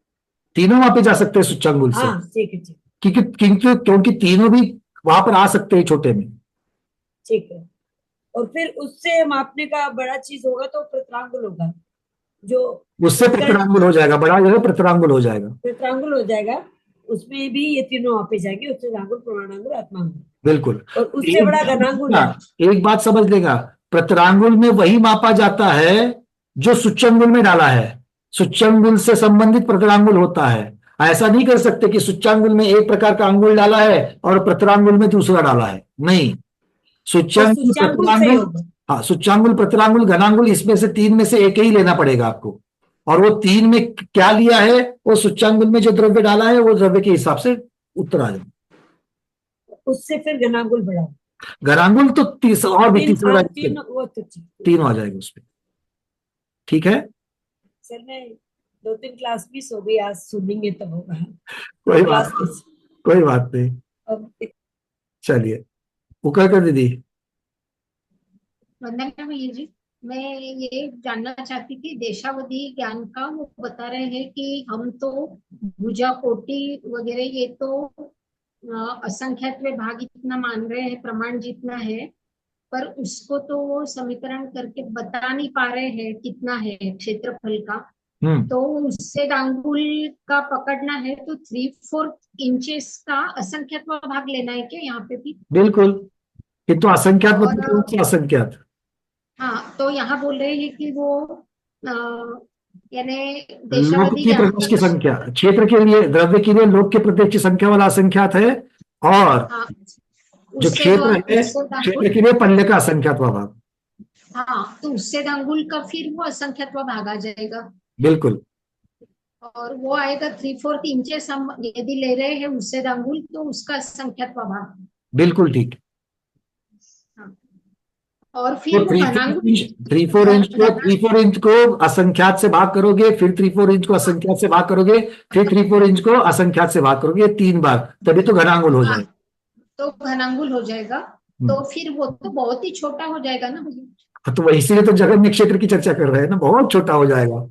तीनों मापे जा सकते हैं सुच्चांगुल से। हाँ ठीक है, ठीक, क्योंकि तीनों भी वहां पर आ सकते हैं छोटे में। ठीक है। और फिर उससे मापने का बड़ा चीज होगा तो प्रतरांगुल होगा, जो उससे प्रतरांगुल हो जाएगा, बड़ा जो है प्रतरांगुल हो जाएगा। प्रतरांगुल हो जाएगा, उसमें भी ये तीनों मापे जाएंगे, उत्सर्ग आंगुल, प्रमाणांगुल, आत्मांगुल। बिल्कुल। और उससे बड़ा घनांगुल है। एक बात समझ लेगा, प्रतरांगुल में वही मापा जाता है जो सुच्चंगुल में डाला है। सुच्चंगुल से संबंधित प्रतरांगुल होता है। ऐसा नहीं कर सकते कि सुच्चांगुल में एक प्रकार का अंगुल डाला है और प्रतरांगुल में दूसरा डाला है, नहीं। सुच्चांगुल, प्रतरांगुल, हाँ, सुच्चांगुल, प्रतरांगुल, घनांगुल, इसमें से 3 में से एक ही लेना पड़ेगा आपको। और वो 3 में क्या लिया है? वो सुच्चांगुल में जो द्रव्य डाला है वो द्रव्य के हिसाब से उत्तर आ जाए। उससे फिर घनांगुल बढ़ा, घनांगुल तो और भी तीसरा तीनों आ जाएगा उसमें। ठीक है सर, मैं 2-3 क्लास मिस हो गई, आज सुनेंगे तब होगा। कोई बात नहीं। चलिए, उकर कर दीदी। वंदना भैया जी, मैं ये जानना चाहती थी, देशावधि ज्ञान का वो बता रहे हैं कि हम तो भुजा कोटि वगैरह ये तो असंख्यात में भाग इतना मान रहे हैं, प्रमाण जितना है, पर उसको तो वो समीकरण करके बता नहीं पा रहे हैं कितना है क्षेत्रफल का। तो उससे अंगुल का पकड़ना है तो 3/4 इंचेस का असंख्यात्व भाग लेना है क्या यहाँ पे भी? बिल्कुल, किंतु असंख्यात और मतलब कौन सा असंख्यात? हाँ, तो यहाँ बोल रहे हैं कि वो यानी लोक देशावधि की ज्ञान प्रत्यक्ष की का संख्या, क्षेत्र के लिए द्रव्य के लिए लोक के प्रत्यक्ष की संख्या वाला असंख्यात है, और हाँ, जो उससे क्षेत्र है उससे क्षेत्र अंगुल, के लिए पल्ले का असंख्यात भाग। हाँ, तो उससे अंगुल का फिर वो असंख्यात्व भाग आ जाएगा, बिल्कुल और वो आएगा 3/4 इंचेस हम यदि ले रहे हैं उससे अंगुल तो उसका असंख्यात्व भाग। बिल्कुल ठीक। हाँ, और तो फिर वो घनांगुल 3/4 इंच को असंख्यात से भाग करोगे, फिर 3/4 इंच को असंख्यात से भाग करोगे, फिर 3/4 इंच को असंख्यात से भाग करोगे, 3 बार, तभी तो घनांगुल हो हाँ, जाएगा। तो घनांगुल हो जाएगा, तो फिर वो तो बहुत ही छोटा हो जाएगा ना भैया। तो इसीलिए तो जगन्य क्षेत्र की चर्चा कर रहे हैं ना, बहुत छोटा हो जाएगा।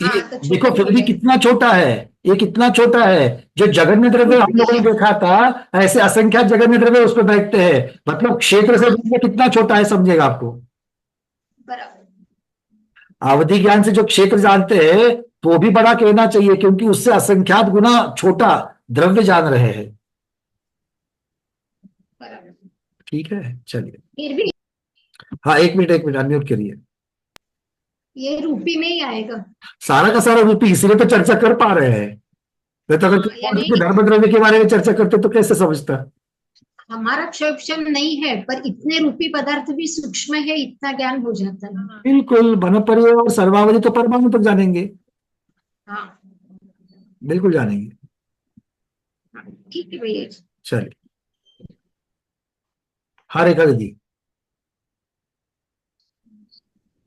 ये हाँ, तो देखो छोटा फिर हो भी जाएगा। कितना छोटा है, ये कितना छोटा है। जो जगन्य द्रव्य हम लोगों ने देखा था, ऐसे असंख्यात जगन्य द्रव्य उस पर बैठते हैं, मतलब क्षेत्र से द्रव्य कितना छोटा है समझेगा आपको। बराबर। अवधि ज्ञान से जो क्षेत्र जानते हैं तो भी बड़ा कहना चाहिए, क्योंकि उससे असंख्यात गुना छोटा द्रव्य जान रहे हैं। बराबर। ठीक है, चलिए। फिर भी हाँ, एक मिनट अनम्यूट करिए। ये रूपी में ही आएगा। सारा का सारा रूपी, इसीलिए तो चर्चा कर पा रहे हैं। नहीं तो अगर यानी धर्म द्रव्य के बारे में चर्चा करते तो कैसे समझता। हमारा क्षोभक्षम नहीं है, पर इतने रूपी पदार्थ भी सूक्ष्म है, इतना ज्ञान हो जाता है। बिल्कुल, बन परिवार और सर्वावधि तो परमाणु तक जानेंगे, हाँ, बिल्कुल जानेंगे। हाँ, ठीक है भैया। चलिए, हर एक दी।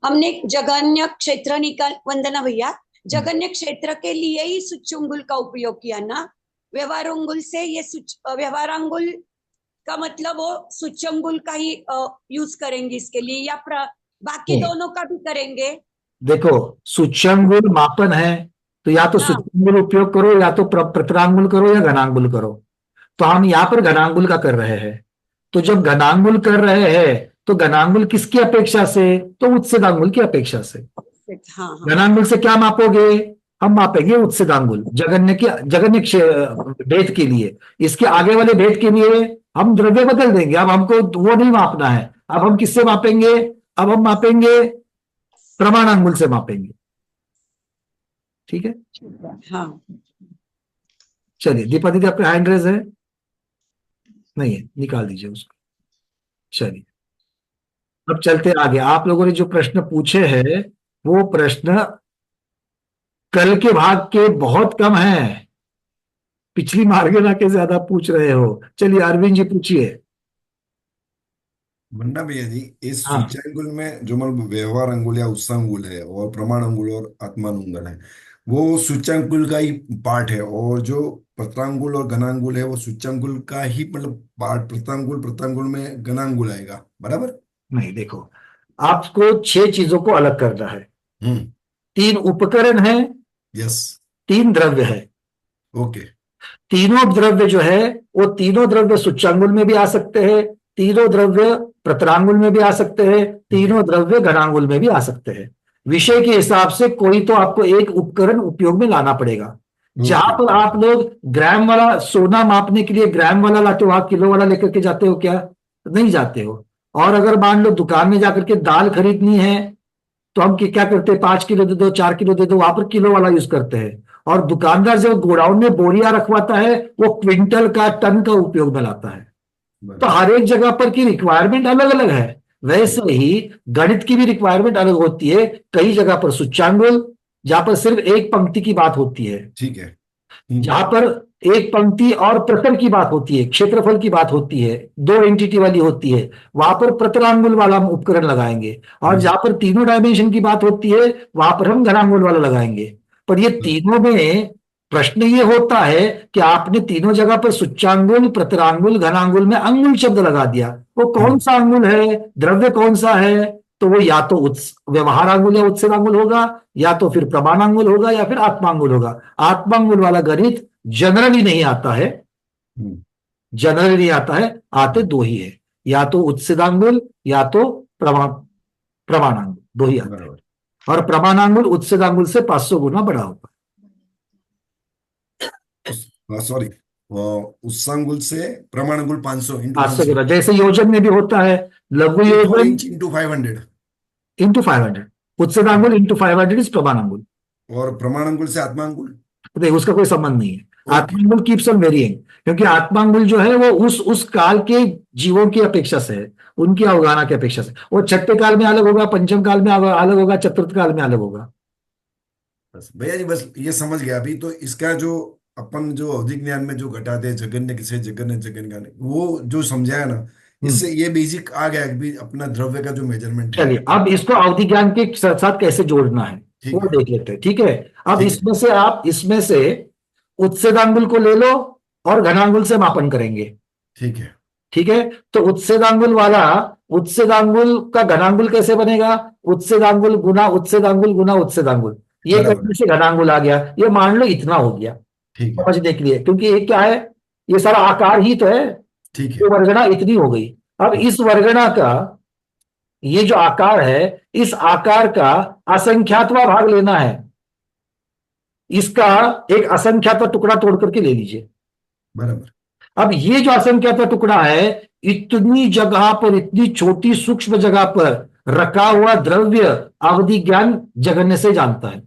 हमने जगन्य क्षेत्र निकाल, वंदना भैया, जगन्य क्षेत्र के लिए ही सूच्यंगुल का उपयोग किया ना, व्यवहार अंगुल से ये व्यवहार अंगुल का मतलब वो सूच्यंगुल का ही यूज करेंगे इसके लिए, या बाकी नहीं। दोनों का भी करेंगे? देखो, सूच्यंगुल मापन है, तो या तो हाँ, सूच्यंगुल उपयोग करो, या तो प्रतरांगुल करो, या घनांगुल करो। तो हम यहाँ पर घनांगुल का कर रहे हैं। तो जब घनांगुल कर रहे हैं तो घनांगुल किसकी अपेक्षा से? तो उत्सेदांगुल की अपेक्षा से। हाँ, हाँ, घनांगुल से क्या मापोगे? हम मापेंगे उत्सेदांगुल, जगन्य भेद के लिए। इसके आगे वाले भेद के लिए हम द्रव्य बदल देंगे, अब हमको वो नहीं मापना है। अब हम किससे मापेंगे? अब हम मापेंगे प्रमाणांगुल से मापेंगे। ठीक है, हाँ। चलिए। दीपा दीदी, आपका हैंड रेज है? नहीं है, निकाल दीजिए उसको। चलिए, अब चलते आगे। आप लोगों ने जो प्रश्न पूछे हैं वो प्रश्न कल के भाग के बहुत कम हैं, पिछली मार्गना के ज्यादा पूछ रहे हो। चलिए अरविंद जी पूछिए। मुन्ना भैया जी, इस हाँ, सूच्यांगुल में जो मतलब व्यवहार अंगुल या उत्सांगुल है, और प्रमाण अंगुल और आत्मानुंगल है, वो सूच्यांगुल का ही पार्ट है, और जो प्रत्रांगुल और घनांगुल है वो सूच्यांगुल का ही मतलब पार्ट। प्रत्रांगुल में घनांगुल आएगा, बराबर? नहीं, देखो, आपको 6 चीजों को अलग करना है। हम्म। 3 उपकरण है, यस। 3 द्रव्य है। ओके। तीनों द्रव्य जो है वो तीनों द्रव्य सूच्यांगुल में भी आ सकते हैं, तीनों द्रव्य प्रतरांगुल में भी आ सकते हैं, तीनों द्रव्य घनांगुल में भी आ सकते हैं। विषय के हिसाब से कोई तो आपको एक उपकरण उपयोग में लाना पड़ेगा। जहां पर आप लोग ग्राम वाला सोना मापने के लिए ग्राम वाला लाते हो, आप किलो वाला लेकर के जाते हो क्या? नहीं जाते हो। और अगर मान लो दुकान में जाकर के दाल खरीदनी है तो हम क्या करते हैं? 5 किलो दे दो, 4 किलो दे दो, वहां पर किलो वाला यूज करते हैं। और दुकानदार जब गोडाउन में बोरिया रखवाता है वो क्विंटल का, टन का उपयोग में लाता है। तो हर एक जगह पर की रिक्वायरमेंट अलग अलग है। वैसे ही गणित की भी रिक्वायरमेंट अलग होती है। कई जगह पर सूच्यांगुल, जहां पर सिर्फ एक पंक्ति की बात होती है, ठीक है। जहां पर एक पंक्ति और प्रतर की बात होती है, क्षेत्रफल की बात होती है, 2 एंटिटी वाली होती है, वहां पर प्रतरांगुल वाला हम उपकरण लगाएंगे। और जहां पर तीनों डायमेंशन की बात होती है वहां पर हम घनांगुल वाला लगाएंगे। पर ये तीनों में प्रश्न ये होता है कि आपने तीनों जगह पर सूच्यांगुल, प्रतरांगुल, घनांगुल में अंगुल शब्द लगा दिया। वो कौन सा अंगुल है, द्रव्य कौन सा है? तो वो या तो व्यवहारांगुल या उत्सेदांगुल होगा, या तो फिर प्रमाणांगुल होगा, या फिर आत्मांगुल होगा। आत्मांगुल वाला गणित जनरली नहीं आता है, जनरली नहीं आता है। आते 2 ही है, या तो उत्सेदांगुल या तो प्रमाणांगुल, 2 ही आते हैं। और प्रमाणांगुल उच्छेदांगुल से 500 गुना बड़ा होगा। सॉरी, उस्सांगुल से प्रमाणांगुल 500 इंटू 500 500 गुना, जैसे योजन में भी होता है, लघु 4 योजन इंच इंटू 500 इंटू 500, उच्छेदांगुल इंटू 500 इज प्रमाणांगुल। और प्रमाणांगुल से आत्मांगुल। देखो उसका कोई संबंध नहीं है, ओके। आत्मांगुल कीप्स ऑन वेरिइंग, क्योंकि आत्मांगुल जो है वो उस काल के जीवों की अपेक्षा से है, उनकी अवगाहना की अपेक्षा से। वो छठे काल में अलग होगा, पंचम काल में अलग होगा, चतुर्थ काल में अलग होगा। बस भैया जी, बस ये समझ गया अभी। तो इसका जो अपन जो अवधिक ज्ञान में जो घटाते हैं, जगन्य किसे जगन्य जगन्य, वो जो समझाया ना, इससे ये बेसिक आ गया कि अपना द्रव्य का जो मेजरमेंट है। चलिए अब इसको अवधि ज्ञान के साथ साथ कैसे जोड़ना है ठीक वो है। देख लेते हैं। ठीक है, अब ठीक है। इसमें से उच्छेदांगुल को ले लो और घनांगुल से मापन करेंगे। ठीक है। ठीक है, तो उच्छेदांगुल वाला, उच्छेदांगुल का घनांगुल कैसे बनेगा? उच्छेदांगुल गुना उच्छेदांगुल गुना उच्छेदांगुल, ये बराबर। करने से घनांगुल आ गया। ये मान लो इतना हो गया, ठीक है। समझने के लिए, क्योंकि ये क्या है, ये सारा आकार ही तो है। ठीक है। ये वर्गणा इतनी हो गई। अब इस वर्गणा का ये जो आकार है, इस आकार का असंख्यातवां भाग लेना है। इसका एक असंख्यातवां टुकड़ा तोड़ करके ले लीजिए। बराबर। अब ये जो असंख्यातवां टुकड़ा है, इतनी जगह पर, इतनी छोटी सूक्ष्म जगह पर रखा हुआ द्रव्य अवधि ज्ञान जगन्य से जानता है।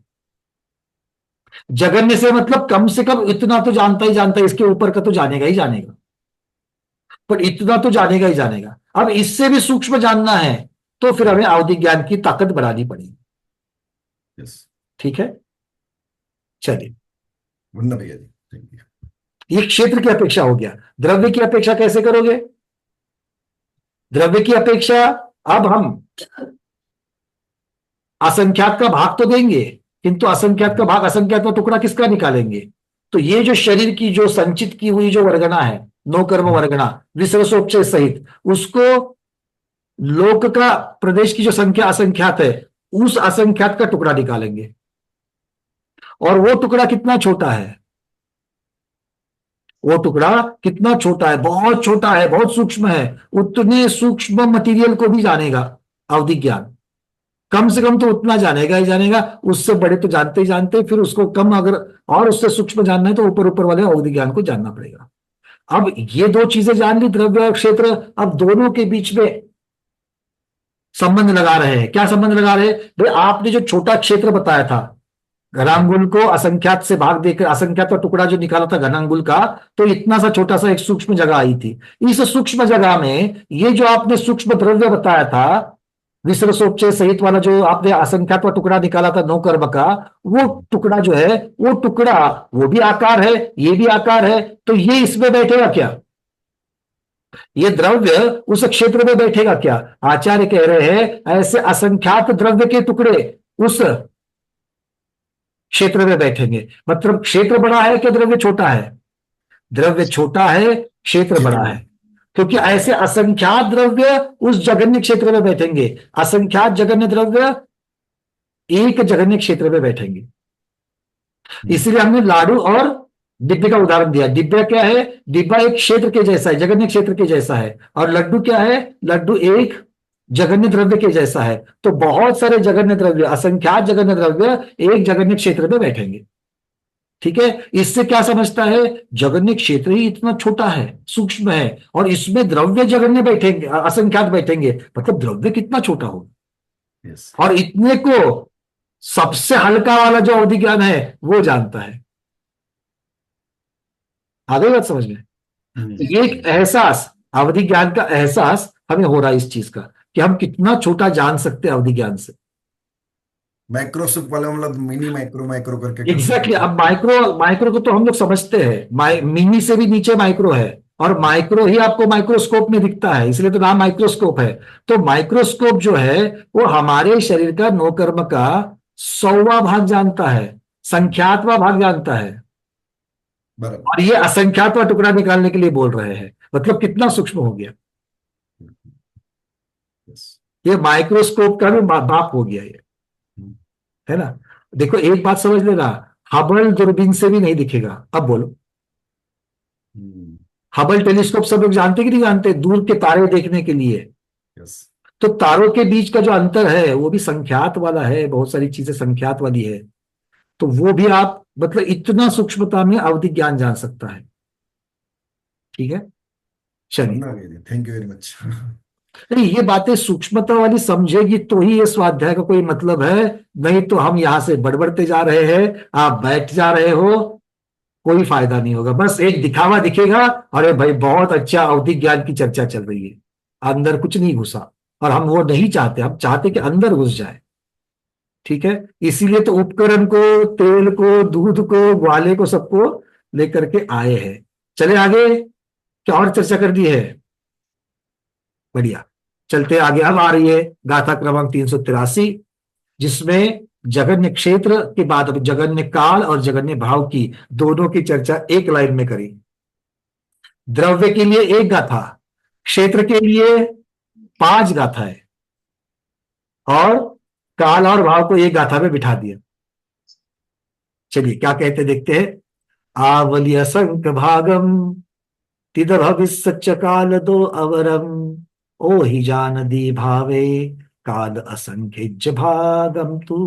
जगन्य से मतलब कम से कम इतना तो जानता ही जानता है, इसके ऊपर का तो जानेगा ही जानेगा, पर इतना तो जानेगा ही जानेगा। अब इससे भी सूक्ष्म जानना है तो फिर हमें अवधि ज्ञान की ताकत बढ़ानी पड़ेगी। यस। ठीक है, चलिए। वरना भैया जी, थैंक यू। ये क्षेत्र की अपेक्षा हो गया। द्रव्य की अपेक्षा कैसे करोगे? द्रव्य की अपेक्षा अब हम असंख्यात का भाग तो देंगे, किंतु असंख्यात का भाग, असंख्यात का टुकड़ा किसका निकालेंगे? तो ये जो शरीर की जो संचित की हुई जो वर्गणा है, नौ कर्म वर्गणा विसर्जोपचय सहित, उसको लोक का प्रदेश की जो संख्या असंख्यात है, उस असंख्यात का टुकड़ा निकालेंगे। और वो टुकड़ा कितना छोटा है? वो टुकड़ा कितना छोटा है? बहुत छोटा है, बहुत सूक्ष्म है। उतने सूक्ष्म मटेरियल को भी जानेगा अवधि ज्ञान। कम से कम तो उतना जानेगा ही जानेगा, उससे बड़े तो जानते ही जानते, फिर उसको कम अगर और उससे सूक्ष्म जानना है तो ऊपर ऊपर वाले अवधि ज्ञान को जानना पड़ेगा। अब ये दो चीजें जान ली, द्रव्य और क्षेत्र। अब दोनों के बीच में संबंध लगा रहे हैं। क्या संबंध लगा रहे हैं भाई? आपने जो छोटा क्षेत्र बताया था, घनांगुल को असंख्यात से भाग देकर असंख्यात का टुकड़ा जो निकाला था घनांगुल का, तो इतना सा छोटा सा एक सूक्ष्म जगह आई थी। इस सूक्ष्म जगह में ये जो आपने सूक्ष्म द्रव्य बताया था, विसर्जोपचय सहित वाला जो आपने असंख्यात का टुकड़ा निकाला था नौ कर्म का, वो टुकड़ा जो है, वो टुकड़ा वो भी आकार है, ये भी आकार है। तो ये इसमें बैठेगा क्या? ये द्रव्य उस क्षेत्र में बैठेगा क्या? आचार्य कह रहे हैं ऐसे असंख्यात द्रव्य के टुकड़े उस क्षेत्र में बैठेंगे। मतलब क्षेत्र बड़ा है कि द्रव्य छोटा है? द्रव्य छोटा है, क्षेत्र बड़ा है, क्योंकि ऐसे असंख्यात द्रव्य उस जगन्य क्षेत्र में बैठेंगे। असंख्यात जगन्य द्रव्य एक जगन्य क्षेत्र में बैठेंगे। इसलिए हमने लाडू और डिब्बे का उदाहरण दिया। डिब्बा क्या है? डिब्बा एक क्षेत्र के जैसा है, जगन्य क्षेत्र के जैसा है। और लड्डू क्या है? लड्डू एक जगन्य द्रव्य के जैसा है। तो बहुत सारे जगन्य द्रव्य, असंख्यात जगन्य द्रव्य एक जगन्य क्षेत्र में बैठेंगे। ठीक है, इससे क्या समझता है? जगन्य क्षेत्र ही इतना छोटा है, सूक्ष्म है, और इसमें द्रव्य जगन्य बैठेंगे, असंख्यात बैठेंगे, मतलब द्रव्य कितना छोटा होगा। यस। और इतने को सबसे हल्का वाला जो अवधि ज्ञान है वो जानता है। आ गई बात समझ में? ये एक एहसास, अवधि ज्ञान का एहसास हमें हो रहा है इस चीज का, कि हम कितना छोटा जान सकते हैं अवधि ज्ञान से। माइक्रोस्कोप वाला मतलब मिनी माइक्रो माइक्रो करके। एग्जैक्टली। अब माइक्रो को तो हम लोग समझते हैं, मिनी से भी नीचे माइक्रो है, और माइक्रो ही आपको माइक्रोस्कोप में दिखता है, इसलिए तो नाम माइक्रोस्कोप है। तो माइक्रोस्कोप जो है वो हमारे शरीर का नौ कर्म का 100वां भाग जानता है, संख्यातवां भाग जानता है। बराबर। और ये असंख्यातवां टुकड़ा निकालने के लिए बोल रहे हैं, मतलब कितना सूक्ष्म हो गया। ये माइक्रोस्कोप का भी बाप हो गया ये, है ना। देखो एक बात समझ लेना, हबल दूरबीन से भी नहीं दिखेगा। अब बोलो, हबल टेलीस्कोप सब लोग जानते कि नहीं जानते? दूर के तारे देखने के लिए। यस। तो तारों के बीच का जो अंतर है वो भी संख्यात वाला है, बहुत सारी चीजें संख्यात वाली है। तो वो भी आप मतलब इतना सूक्ष्मता में अवधि ज्ञान जान सकता है। ठीक है, चलिए। Thank you very much. नहीं, ये बातें सूक्ष्मता वाली समझेगी तो ही ये स्वाध्याय का कोई मतलब है, नहीं तो हम यहां से बढ़ते जा रहे हैं, आप बैठ जा रहे हो, कोई फायदा नहीं होगा। बस एक दिखावा दिखेगा, अरे भाई बहुत अच्छा अवधि ज्ञान की चर्चा चल रही है, अंदर कुछ नहीं घुसा। और हम वो नहीं चाहते, हम चाहते कि अंदर घुस जाए। ठीक है, इसीलिए तो उपकरण को, तेल को, दूध को, ग्वाले को, सबको लेकर के आए हैं। चले आगे, क्या और चर्चा कर दी है? बढ़िया, चलते आगे। अब आ रही है गाथा क्रमांक 383, जिसमें जगन्य क्षेत्र के बाद अब जगन्य काल और जगन्य भाव की दोनों की चर्चा एक लाइन में करी। द्रव्य के लिए एक गाथा, क्षेत्र के लिए 5 गाथाएं, और काल और भाव को एक गाथा में बिठा दिया। चलिए क्या कहते देखते हैं। आवली असंख्य भागम तिद भविष्य काल दो अवरम, ओ ही जान दी भावे काल असंख्य भागम तू।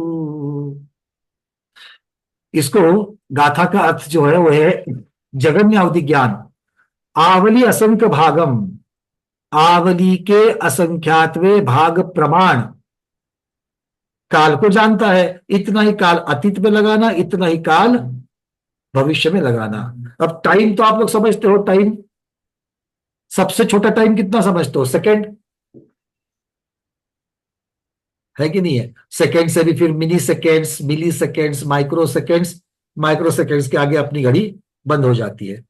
इसको गाथा का अर्थ जो है वो है जगन्य अवधि ज्ञान। आवली असंख्य भागम, आवली के असंख्यातवे भाग प्रमाण, काल को जानता है, इतना ही काल अतीत में लगाना, इतना ही काल भविष्य में लगाना। अब टाइम तो आप लोग समझते हो, टाइम सबसे छोटा टाइम कितना समझते हो? सेकंड है कि नहीं है? सेकंड से भी फिर mini seconds, milliseconds, microseconds, microseconds के आगे अपनी घड़ी बंद हो जाती है।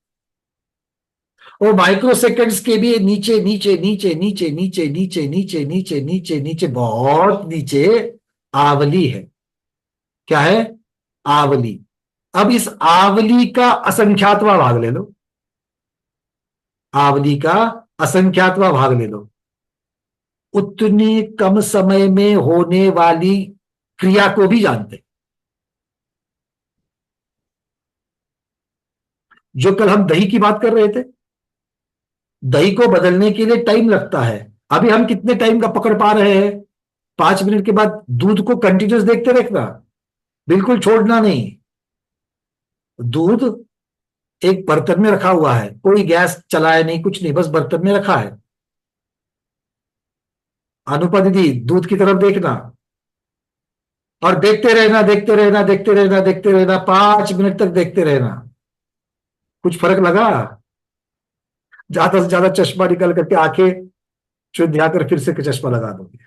और माइक्रो सेकेंड्स के भी नीचे नीचे नीचे नीचे नीचे नीचे नीचे नीचे नीचे नीचे बहुत नीचे आवली है। क्या है? आवली। अब इस आवली का असंख्यातवा भाग ले लो, आवली का असंख्यातवा भाग ले लो। उतनी कम समय में होने वाली क्रिया को भी जानते। जो कल हम दही की बात कर रहे थे, दही को बदलने के लिए टाइम लगता है। अभी हम कितने टाइम का पकड़ पा रहे हैं? 5 मिनट के बाद दूध को कंटिन्यूस देखते रखना, बिल्कुल छोड़ना नहीं। दूध एक बर्तन में रखा हुआ है, कोई गैस चलाया नहीं, कुछ नहीं, बस बर्तन में रखा है। अनुपा दीदी, दूध की तरफ देखना और देखते रहना, देखते रहना, देखते रहना, देखते रहना, 5 मिनट तक देखते रहना। कुछ फर्क लगा? ज्यादा से ज्यादा चश्मा निकल करके आंखें चुंधिया कर फिर से चश्मा लगा दोगे।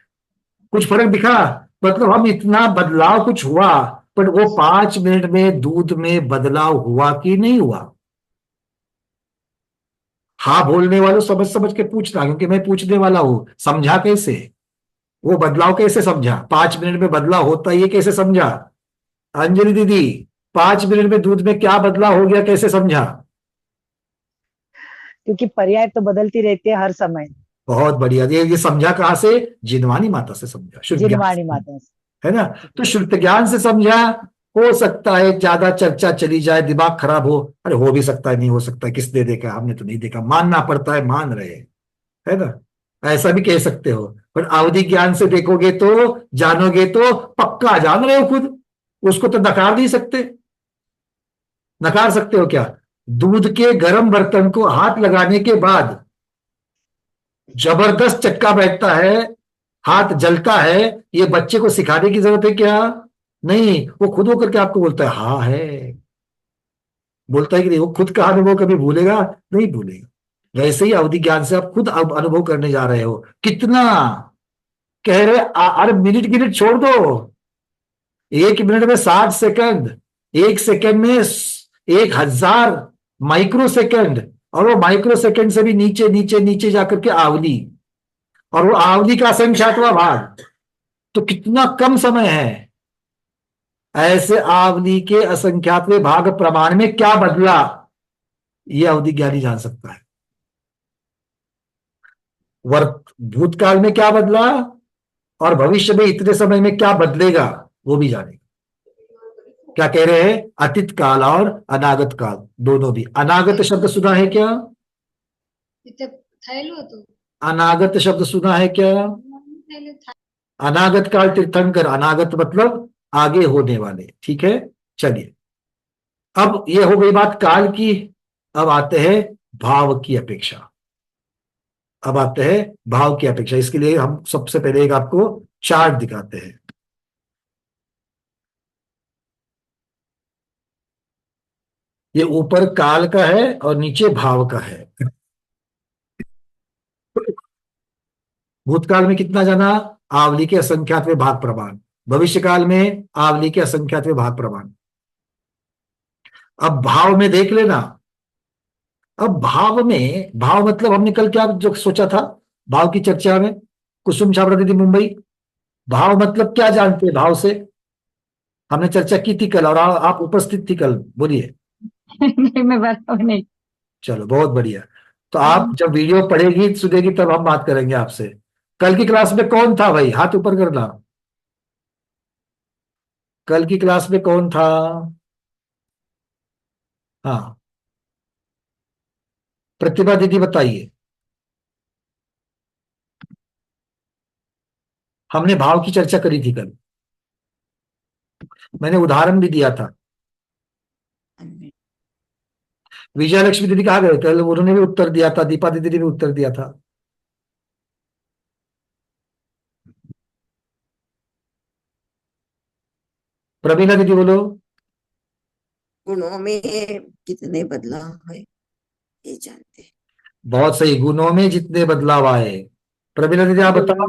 कुछ फर्क दिखा? मतलब हम इतना बदलाव कुछ हुआ, पर वो 5 मिनट में दूध में बदलाव हुआ कि नहीं हुआ? हाँ बोलने वालों समझ समझ के पूछना, क्योंकि मैं पूछने वाला हूं। समझा कैसे? वो बदलाव कैसे समझा? 5 मिनट में बदलाव होता है ये कैसे समझा? अंजलि दीदी, 5 मिनट में दूध में क्या बदलाव हो गया, कैसे समझा? क्योंकि पर्याय तो बदलती रहती है हर समय। बहुत बढ़िया। ये समझा कहां से? जिनवानी माता से समझा, शुद्ध ज्ञान जिनवाणी से, माता से। है ना? तो शुद्ध ज्ञान से समझा। हो सकता है ज्यादा चर्चा चली जाए, दिमाग खराब हो, अरे हो भी सकता है, नहीं हो सकता है, किसने देखा? हमने तो नहीं देखा, मानना पड़ता है, मान रहे हैं, है ना? ऐसा भी कह सकते हो। पर अवधि ज्ञान से देखोगे तो, जानोगे तो पक्का जान रहे हो खुद, उसको तो नकार नहीं सकते। नकार सकते हो क्या? दूध के गर्म बर्तन को हाथ लगाने के बाद जबरदस्त चटका बैठता है, हाथ जलता है, ये बच्चे को सिखाने की जरूरत है क्या? नहीं, वो खुद होकर के आपको बोलता है हाँ है। बोलता है कि नहीं? वो खुद का अनुभव कभी भूलेगा? नहीं भूलेगा। वैसे ही अवधि ज्ञान से आप खुद अब अनुभव करने जा रहे हो। कितना कह रहे? अरे मिनट गिनट छोड़ दो, 1 मिनट में 60 सेकंड, 1 सेकंड में 1000 माइक्रो सेकंड, और वो माइक्रो सेकंड से भी नीचे नीचे नीचे जाकर के आवली, और वो आवली का असंख्यातवां भाग, तो कितना कम समय है। ऐसे आवली के असंख्यातवें भाग प्रमाण में क्या बदला, ये अवधि ज्ञानी जान सकता है। भूतकाल में क्या बदला और भविष्य में इतने समय में क्या बदलेगा, वो भी जानेगा। क्या कह रहे हैं? अतीत काल और अनागत काल दोनों भी। अनागत शब्द सुना है क्या? अनागत शब्द सुना है क्या? पहले था। अनागत काल तीर्थंकर, अनागत मतलब आगे होने वाले, ठीक है। चलिए, अब ये हो गई बात काल की। अब आते हैं भाव की अपेक्षा। अब आते हैं भाव की अपेक्षा। इसके लिए हम सबसे पहले एक आपको चार्ट दिखाते हैं। ये ऊपर काल का है और नीचे भाव का है। भूतकाल में कितना जाना? आवली के असंख्यातवें भाग प्रमाण। भविष्य काल में आवली के असंख्यातवें भाग प्रमाण। अब भाव में देख लेना। अब भाव में, भाव मतलब हमने कल क्या जो सोचा था भाव की चर्चा में, कुसुम छाबड़ा दीदी मुंबई, भाव मतलब क्या जानते हैं भाव से? हमने चर्चा की थी कल और आप उपस्थित थी कल, बोलिए। नहीं, मैं बराबर नहीं। चलो बहुत बढ़िया। तो आप जब वीडियो पढ़ेगी सुनेगी तब हम बात करेंगे आपसे। कल की क्लास में कौन था भाई, हाथ ऊपर करना। कल की क्लास में कौन था? हाँ, प्रतिभा दीदी बताइए। हमने भाव की चर्चा करी थी कल, मैंने उदाहरण भी दिया था। विजया लक्ष्मी दीदी कहाँ गए? कल उन्होंने भी उत्तर दिया था, दीपा दीदी ने भी उत्तर दिया था। प्रवीणा दीदी बोलो। गुणों में कितने बदलाव है ये जानते हैं। बहुत सही, गुणों में जितने बदलाव आए। प्रवीणा दीदी आप बताओ।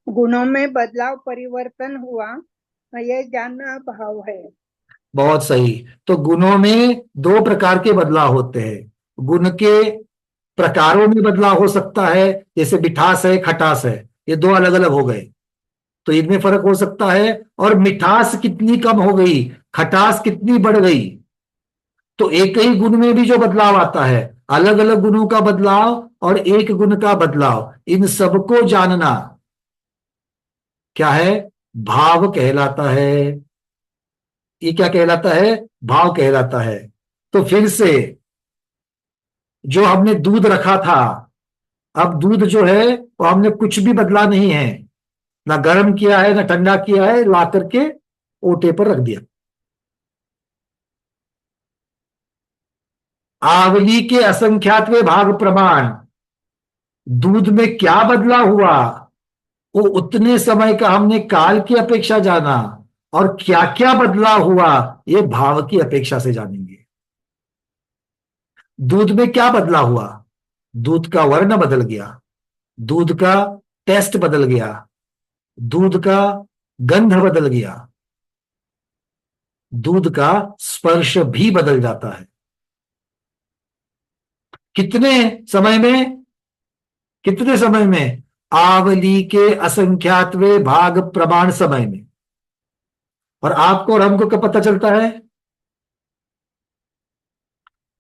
गुणों में बदलाव परिवर्तन हुआ, यह जानना भाव है। बहुत सही। तो गुणों में दो प्रकार के बदलाव होते हैं। गुण के प्रकारों में बदलाव हो सकता है, जैसे मिठास है, खटास है, ये दो अलग अलग हो गए, तो इनमें फर्क हो सकता है। और मिठास कितनी कम हो गई, खटास कितनी बढ़ गई, तो एक ही गुण में भी जो बदलाव आता है, अलग अलग गुणों का बदलाव और एक गुण का बदलाव, इन सबको जानना क्या है? भाव कहलाता है। ये क्या कहलाता है? भाव कहलाता है। तो फिर से, जो हमने दूध रखा था, अब दूध जो है वो हमने कुछ भी बदला नहीं है, ना गर्म किया है ना ठंडा किया है, ला करके ओटे पर रख दिया। आवली के असंख्यातवें भाग प्रमाण, दूध में क्या बदलाव हुआ वो उतने समय का हमने काल की अपेक्षा जाना, और क्या क्या बदलाव हुआ ये भाव की अपेक्षा से जानेंगे। दूध में क्या बदलाव हुआ? दूध का वर्ण बदल गया, दूध का टेस्ट बदल गया, दूध का गंध बदल गया, दूध का स्पर्श भी बदल जाता है। कितने समय में? कितने समय में? आवली के असंख्यातवें भाग प्रमाण समय में। और आपको और हमको कब पता चलता है?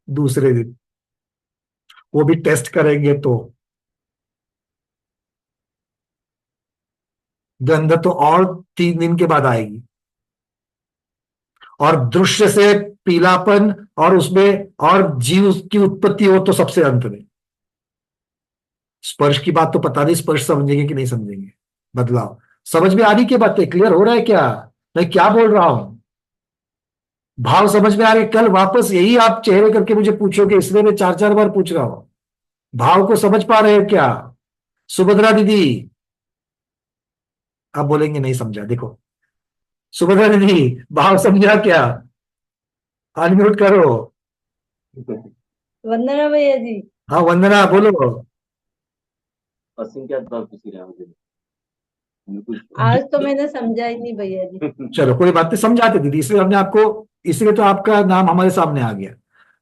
दूसरे दिन, वो भी टेस्ट करेंगे तो। गंध तो और 3 दिन के बाद आएगी, और दृश्य से पीलापन और उसमें और जीव की उत्पत्ति हो तो सबसे अंत में। स्पर्श की बात तो पता नहीं स्पर्श समझेंगे कि नहीं समझेंगे। बदलाव समझ में आ रही, क्या बातें क्लियर हो रहा है क्या? मैं क्या बोल रहा हूं? भाव समझ में आ रहे? कल वापस यही आप चेहरे करके मुझे पूछोगे, इसलिए मैं 4-4 बार पूछ रहा हूं। भाव को समझ पा रहे हो क्या? सुभद्रा दीदी आप बोलेंगे नहीं समझा। देखो सुभद्रा दीदी, भाव समझा क्या? अनम्यूट करो। वंदना भैया जी। हाँ वंदना बोलो। असंख्यात भाव किसी रहा मुझे आज तो मैंने समझा ही नहीं भैया जी। चलो कोई बात नहीं, समझाते दीदी, इसलिए हमने आपको, इसलिए तो आपका नाम हमारे सामने आ गया।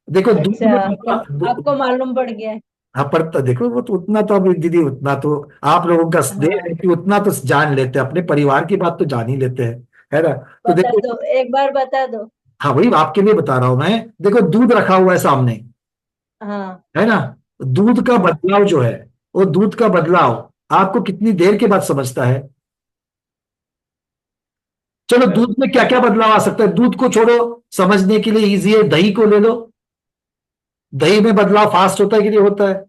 देखो दूध अच्छा, में आपको मालूम पड़ गया है। हाँ पड़ता, देखो वो तो उतना तो अभी दीदी, उतना तो आप लोगों का स्नेह है कि उतना तो जान लेते हैं, अपने परिवार की बात तो जान ही लेते हैं, है ना? तो बता देखो, दो, एक बार बता दो। हाँ वही आपके लिए बता रहा हूं मैं। देखो दूध रखा हुआ है सामने, हाँ है ना? दूध का बदलाव जो है, वो दूध का बदलाव आपको कितनी देर के बाद समझता है? चलो दूध में क्या क्या बदलाव आ सकता है, दूध को छोड़ो, समझने के लिए इजी है, दही को ले लो। दही में बदलाव फास्ट होता है कि नहीं होता है?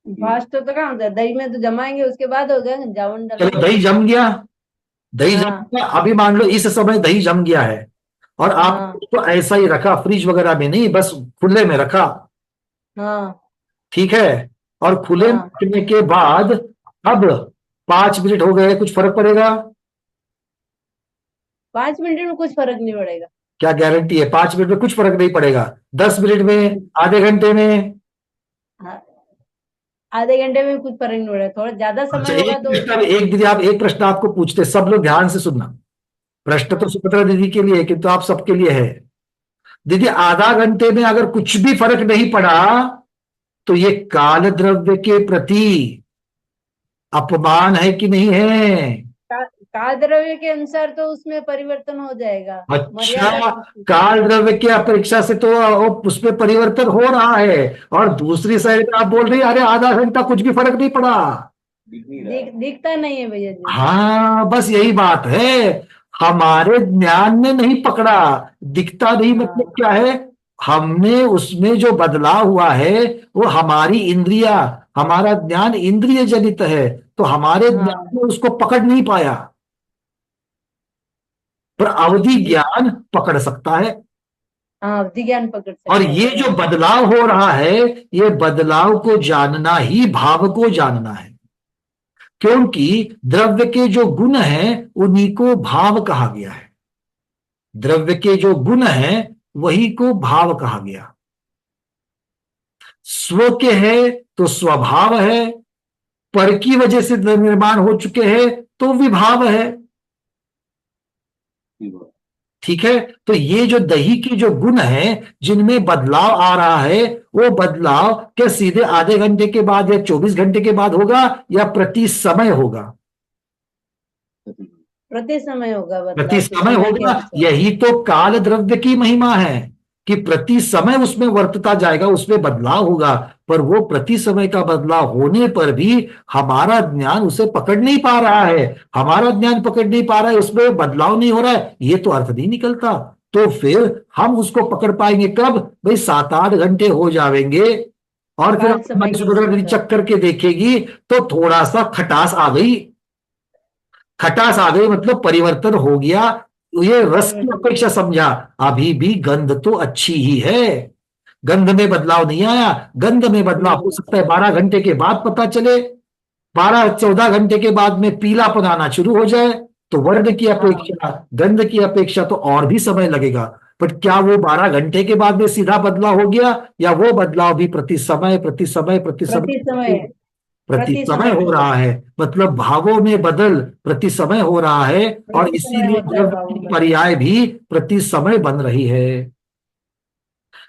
फास्ट तो कहाँ होता है, दही में तो जमाएंगे उसके बाद होगा, जामुन चलो डालेंगे। दही जम गया, दही जम हाँ गया, अभी मान लो इस समय दही जम गया है और आप हाँ उसको ऐसा ही रखा, फ्रिज वगैरह में नहीं, बस खुले में रखा, हाँ ठीक है। और खुले में हाँ। रखने के बाद अब 5 मिनट हो गए, कुछ फर्क पड़ेगा? 5 मिनट में कुछ फर्क नहीं पड़ेगा। क्या गारंटी है 5 मिनट में कुछ फर्क नहीं पड़ेगा? 10 मिनट में, आधे घंटे में? हाँ, आधे घंटे में कुछ फर्क नहीं पड़ेगा, थोड़ा ज्यादा अच्छा, समय होगा तो एक प्रश्न आपको पूछते, सब लोग ध्यान से सुनना, प्रश्न तो हाँ। सुभद्रा दीदी के लिए है किंतु आप सबके लिए है। दीदी, आधा घंटे में अगर कुछ भी फर्क नहीं पड़ा तो ये काल द्रव्य के प्रति अपमान है कि नहीं है? काल द्रव्य के अनुसार तो उसमें परिवर्तन हो जाएगा। अच्छा, मर्यादा काल द्रव्य की अपेक्षा से तो उसमें परिवर्तन हो रहा है, और दूसरी साइड में आप बोल रही है अरे आधा घंटा कुछ भी फर्क नहीं पड़ा। दिखता नहीं है भैया जी। हाँ, बस यही बात है, हमारे ज्ञान ने नहीं पकड़ा। दिखता नहीं मतलब क्या है? हमने उसमें जो बदलाव हुआ है वो हमारी इंद्रिया, हमारा ज्ञान इंद्रिय जनित है, तो हमारे ज्ञान ने उसको पकड़ नहीं पाया, पर अवधि ज्ञान पकड़ सकता है। हाँ, विज्ञान पकड़ सकता और है। ये जो बदलाव हो रहा है, ये बदलाव को जानना ही भाव को जानना है, क्योंकि द्रव्य के जो गुण हैं उन्हीं को भाव कहा गया है। द्रव्य के जो गुण हैं वही को भाव कहा गया। स्व के है तो स्वभाव है, पर की वजह से निर्माण हो चुके हैं तो विभाव है, ठीक है। तो ये जो दही के जो गुण हैं जिनमें बदलाव आ रहा है, वो बदलाव क्या सीधे आधे घंटे के बाद या 24 घंटे के बाद होगा या प्रति समय होगा? प्रति समय होगा, प्रति समय होगा। यही तो काल द्रव्य की महिमा है कि प्रति समय उसमें वर्तता जाएगा, उसमें बदलाव होगा, पर वो प्रति समय का बदलाव होने पर भी हमारा ज्ञान उसे पकड़ नहीं पा रहा है। हमारा ज्ञान पकड़ नहीं पा रहा है, उसमें बदलाव नहीं हो रहा है, ये तो अर्थ नहीं निकलता। तो फिर हम उसको पकड़ पाएंगे कब? भाई 7-8 घंटे हो जाएंगे, और फिर सुभद्रा चेक करके देखेगी तो थोड़ा सा खटास आ गई। खटास आ गई मतलब परिवर्तन हो गया, ये रस की अपेक्षा समझा, अभी भी गंध तो अच्छी ही है, गंध में बदलाव नहीं आया। गंध में बदलाव हो सकता है 12 घंटे के बाद पता चले, 12-14 घंटे के बाद में पीलापन आना शुरू हो जाए, तो वर्ण की अपेक्षा, गंध की अपेक्षा तो और भी समय लगेगा। बट क्या वो 12 घंटे के बाद में सीधा बदलाव हो गया, या वो बदलाव भी प्रति समय प्रति समय प्रति समय प्रति समय हो रहा है? मतलब भावों में बदल प्रति समय हो रहा है, और इसीलिए द्रव्य की पर्याय भी प्रति समय बन रही है।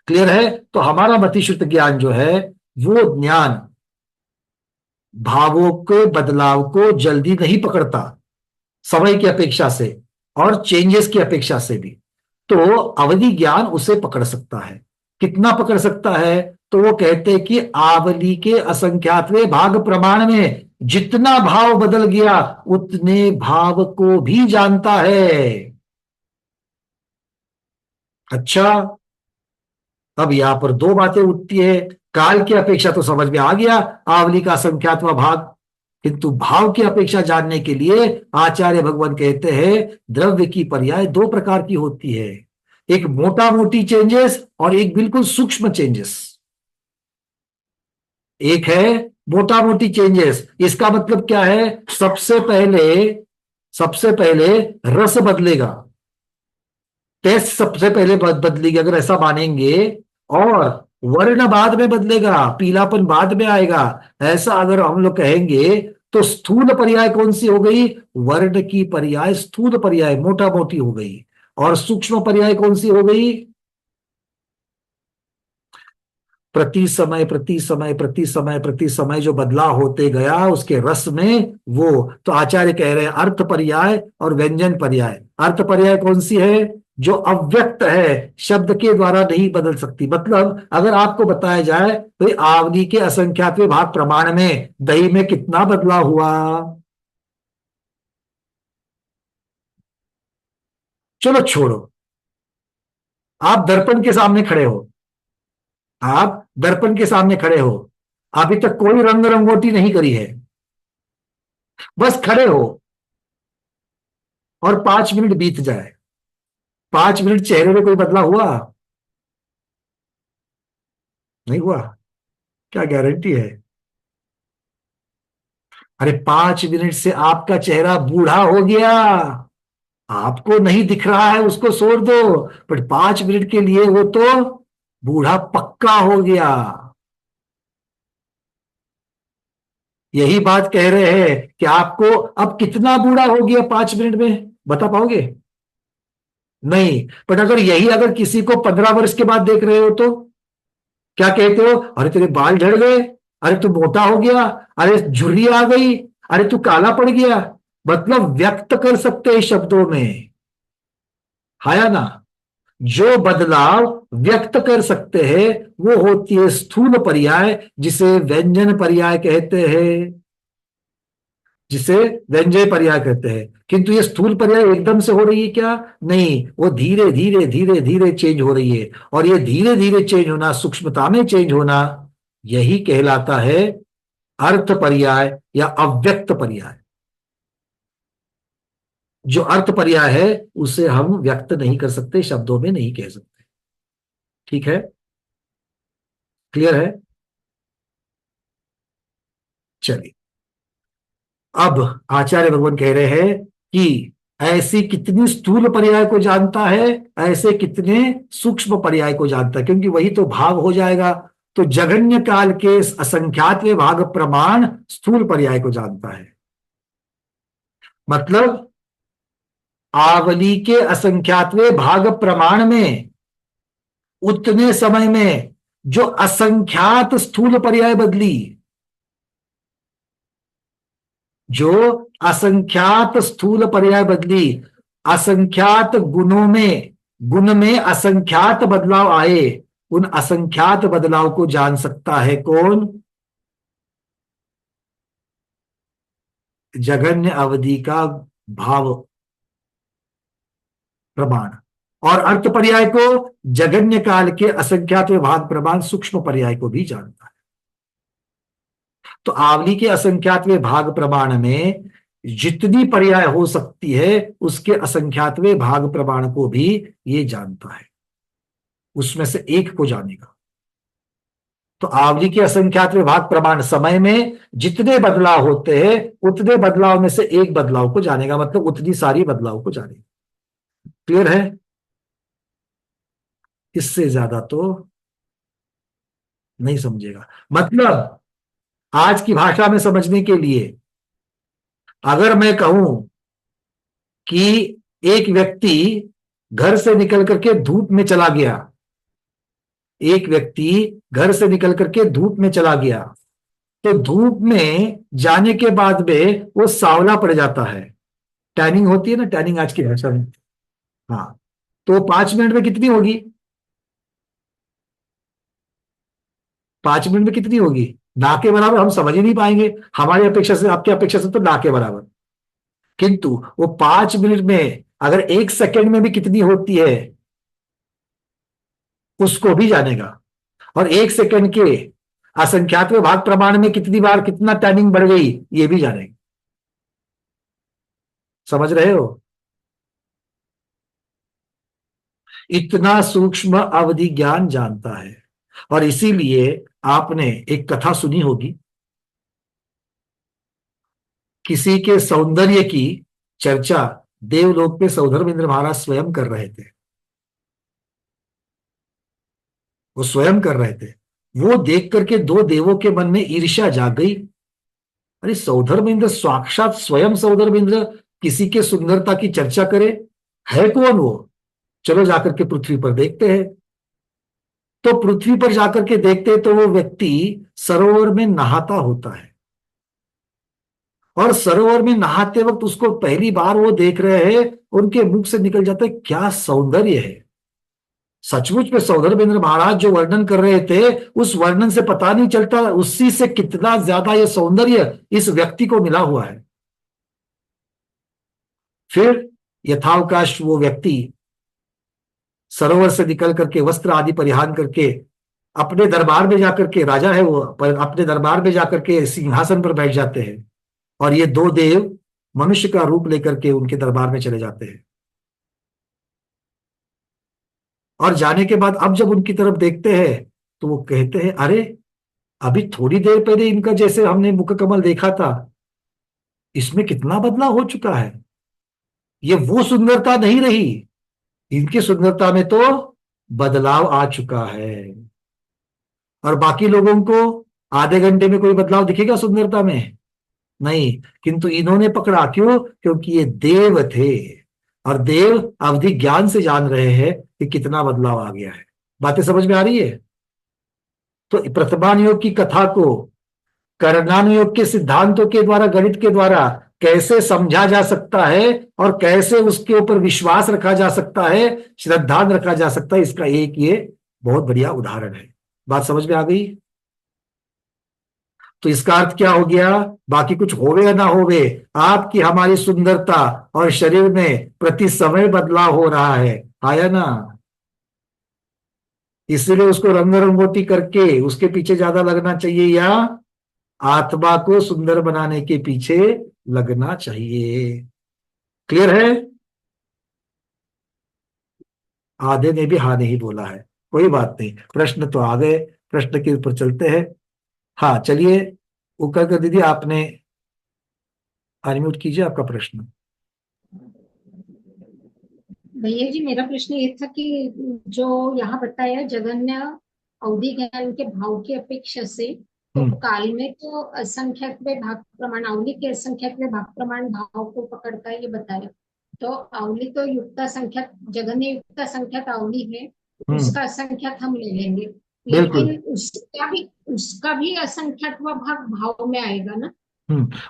क्लियर है? तो हमारा मतिशुद्ध ज्ञान जो है वो ज्ञान भावों के बदलाव को जल्दी नहीं पकड़ता, समय की अपेक्षा से और चेंजेस की अपेक्षा से भी। तो अवधि ज्ञान उसे पकड़ सकता है। कितना पकड़ सकता है? तो वो कहते हैं कि आवली के असंख्यातवें भाग प्रमाण में जितना भाव बदल गया उतने भाव को भी जानता है। अच्छा, अब यहां पर दो बातें उठती है। काल की अपेक्षा तो समझ में आ गया, आवली का असंख्यातवा भाग, किंतु भाव की अपेक्षा जानने के लिए आचार्य भगवान कहते हैं द्रव्य की पर्याय दो प्रकार की होती है, एक मोटा मोटी चेंजेस और एक बिल्कुल सूक्ष्म चेंजेस। एक है मोटा मोटी चेंजेस, इसका मतलब क्या है? सबसे पहले रस बदलेगा, टेस्ट सबसे पहले बदलेगी अगर ऐसा मानेंगे, और वर्ण बाद में बदलेगा, पीलापन बाद में आएगा, ऐसा अगर हम लोग कहेंगे तो स्थूल पर्याय कौन सी हो गई? वर्ण की पर्याय स्थूल पर्याय मोटा मोटी हो गई, और सूक्ष्म पर्याय कौन सी हो गई? प्रति समय प्रति समय प्रति समय प्रति समय जो बदलाव होते गया उसके रस में, वो तो आचार्य कह रहे हैं अर्थ पर्याय और व्यंजन पर्याय। अर्थ पर्याय कौन सी है? जो अव्यक्त है, शब्द के द्वारा नहीं बदल सकती। मतलब अगर आपको बताया जाए तो आवली के असंख्यात भाग प्रमाण में दही में कितना बदलाव हुआ, चलो छोड़ो, आप दर्पण के सामने खड़े हो, आप दर्पण के सामने खड़े हो, अभी तक कोई रंग रंगोटी नहीं करी है, बस खड़े हो और 5 मिनट बीत जाए, 5 मिनट चेहरे में कोई बदलाव हुआ? नहीं हुआ? क्या गारंटी है? अरे 5 मिनट से आपका चेहरा बूढ़ा हो गया, आपको नहीं दिख रहा है उसको छोड़ दो, पर 5 मिनट के लिए वो तो बूढ़ा पक्का हो गया। यही बात कह रहे हैं कि आपको अब कितना बूढ़ा हो गया 5 मिनट में, बता पाओगे? नहीं। पर अगर किसी को 15 वर्ष के बाद देख रहे हो तो क्या कहते हो? अरे तेरे बाल झड़ गए, अरे तू मोटा हो गया, अरे झुर्री आ गई, अरे तू काला पड़ गया। मतलब व्यक्त कर सकते हैं शब्दों में, हाया ना? जो बदलाव व्यक्त कर सकते हैं वो होती है स्थूल पर्याय, जिसे व्यंजन पर्याय कहते हैं, जिसे व्यंजय पर्याय कहते हैं। किंतु ये स्थूल पर्याय एकदम से हो रही है क्या? नहीं, वो धीरे धीरे धीरे धीरे चेंज हो रही है। और ये धीरे धीरे चेंज होना, सूक्ष्मता में चेंज होना, यही कहलाता है अर्थ पर्याय या अव्यक्त पर्याय। जो अर्थ पर्याय है उसे हम व्यक्त नहीं कर सकते, शब्दों में नहीं कह सकते। ठीक है? क्लियर है? चलिए, अब आचार्य भगवान कह रहे हैं कि ऐसी कितनी स्थूल पर्याय को जानता है, ऐसे कितने सूक्ष्म पर्याय को जानता है, क्योंकि वही तो भाग हो जाएगा। तो जगन्य काल के असंख्यातवें भाग प्रमाण स्थूल पर्याय को जानता है। मतलब आवली के असंख्यातवें भाग प्रमाण में उतने समय में जो असंख्यात स्थूल पर्याय बदली, जो असंख्यात स्थूल पर्याय बदली, असंख्यात गुणों में, गुण में असंख्यात बदलाव आए, उन असंख्यात बदलाव को जान सकता है कौन? जगन्य अवधि का भाव प्रमाण। और अर्थ पर्याय को जगन्य काल के असंख्यात भाग प्रमाण सूक्ष्म पर्याय को भी जानता है। तो आवली के असंख्यातवें भाग प्रमाण में जितनी पर्याय हो सकती है उसके असंख्यातवें भाग प्रमाण को भी ये जानता है, उसमें से एक को जानेगा। तो आवली के असंख्यातवें भाग प्रमाण समय में जितने बदलाव होते हैं उतने बदलाव में से एक बदलाव को जानेगा, मतलब उतनी सारी बदलाव को जानेगा। क्लियर है? इससे ज्यादा तो नहीं समझेगा। मतलब आज की भाषा में समझने के लिए अगर मैं कहूं कि एक व्यक्ति घर से निकल करके धूप में चला गया, एक व्यक्ति घर से निकल करके धूप में चला गया, तो धूप में जाने के बाद में वो सांवला पड़ जाता है। टैनिंग होती है ना, टैनिंग आज की भाषा में। हाँ, तो 5 मिनट में कितनी होगी? 5 मिनट में कितनी होगी? ना के बराबर हम समझ ही नहीं पाएंगे, हमारी अपेक्षा से, आपकी अपेक्षा से तो ना के बराबर। किंतु वो 5 मिनट में अगर 1 सेकंड में भी कितनी होती है उसको भी जानेगा। और 1 सेकंड के असंख्यातवें भाग प्रमाण में कितनी बार कितना टैनिंग बढ़ गई ये भी जानेगा। समझ रहे हो? इतना सूक्ष्म अवधि ज्ञान जानता है। और इसीलिए आपने एक कथा सुनी होगी, किसी के सौंदर्य की चर्चा देवलोक में सौधर्मेंद्र महाराज स्वयं कर रहे थे। वो स्वयं कर रहे थे। वो देख करके दो देवों के मन में ईर्ष्या जाग गई। अरे सौधर्मेंद्र, साक्षात स्वयं सौधर्मेंद्र किसी के सुंदरता की चर्चा करे, है कौन वो? चलो जाकर के पृथ्वी पर देखते हैं। तो पृथ्वी पर जाकर के देखते हैं तो वो व्यक्ति सरोवर में नहाता होता है। और सरोवर में नहाते वक्त उसको पहली बार वो देख रहे हैं, उनके मुख से निकल जाता है, क्या सौंदर्य है। सचमुच में सौधर्मेंद्र महाराज जो वर्णन कर रहे थे उस वर्णन से पता नहीं चलता उसी से कितना ज्यादा ये सौंदर्य इस व्यक्ति को मिला हुआ है। फिर यथावकाश वो व्यक्ति सरोवर से निकल करके वस्त्र आदि परिधान करके अपने दरबार में जाकर के, राजा है वो, पर अपने दरबार में जाकर के सिंहासन पर बैठ जाते हैं, और ये दो देव मनुष्य का रूप लेकर के उनके दरबार में चले जाते हैं। और जाने के बाद अब जब उनकी तरफ देखते हैं तो वो कहते हैं, अरे अभी थोड़ी देर पहले इनका जैसे हमने मुख कमल देखा था, इसमें कितना बदलाव हो चुका है। ये वो सुंदरता नहीं रही, इनकी सुंदरता में तो बदलाव आ चुका है। और बाकी लोगों को आधे घंटे में कोई बदलाव दिखेगा सुंदरता में? नहीं, किंतु इन्होंने पकड़ा। क्यों? क्योंकि ये देव थे, और देव अवधि ज्ञान से जान रहे हैं कि कितना बदलाव आ गया है। बातें समझ में आ रही है? तो प्रथमानुयोग की कथा को करणानुयोग के सिद्धांतों के द्वारा, गणित के द्वारा कैसे समझा जा सकता है और कैसे उसके ऊपर विश्वास रखा जा सकता है, श्रद्धा रखा जा सकता है, इसका एक ये बहुत बढ़िया उदाहरण है। बात समझ में आ गई? तो इसका अर्थ क्या हो गया? बाकी कुछ होवे या ना होवे, आपकी हमारी सुंदरता और शरीर में प्रति समय बदलाव हो रहा है, आया ना? इसलिए उसको रंग रंगोटी करके उसके पीछे ज्यादा लगना चाहिए, या आत्मा को सुंदर बनाने के पीछे लगना चाहिए। क्लियर है? आधे ने भी हाँ नहीं बोला है, कोई बात नहीं, प्रश्न तो आ गए, प्रश्न के ऊपर चलते हैं। हाँ चलिए, उकर दीदी आपने अनम्यूट कीजिए आपका प्रश्न। भैया जी, मेरा प्रश्न ये था कि जो यहाँ बताया जगन्य अवधि ज्ञान के भाव की अपेक्षा से, तो काल में तो असंख्यक में भाग प्रमाण, अवधि के असंख्यक में भाग प्रमाण भाव को पकड़ता है ये बताया। तो अवधि तो युक्ता संख्यक, जगन्य युक्ता संख्यक अवधि है, उसका असंख्यक हम ले लेंगे, लेकिन उसका भी असंख्यक भाग भाव में आएगा ना?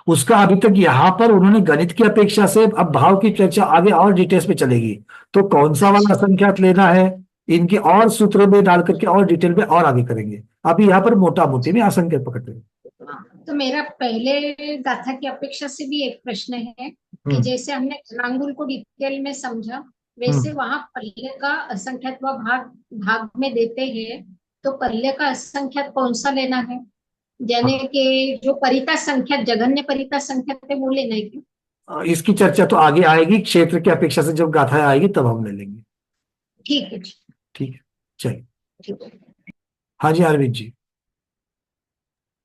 उसका अभी तक यहाँ पर उन्होंने गणित की अपेक्षा से, अब भाव की चर्चा आगे और डिटेल्स में चलेगी, तो कौन सा वाला असंख्यात लेना है इनके और सूत्र में डाल करके और डिटेल में और आगे करेंगे। अभी यहाँ पर मोटा मोटी में असंख्यात पकड़ते हैं। तो मेरा पहले गाथा की अपेक्षा से भी एक प्रश्न है कि जैसे हमने घनांगुल को डिटेल में समझा, वैसे वहां पल्ले का असंख्यात भाग में देते हैं, तो पल्ले का असंख्यात कौन सा लेना है? यानी कि जो परिता संख्या, जघन्य परिता संख्या थे वो लेना है क्या? इसकी चर्चा तो आगे आएगी, क्षेत्र की अपेक्षा से जब गाथा आएगी तब हम ले लेंगे। ठीक है, ठीक है, चलिए। हाँ जी अरविंद जी।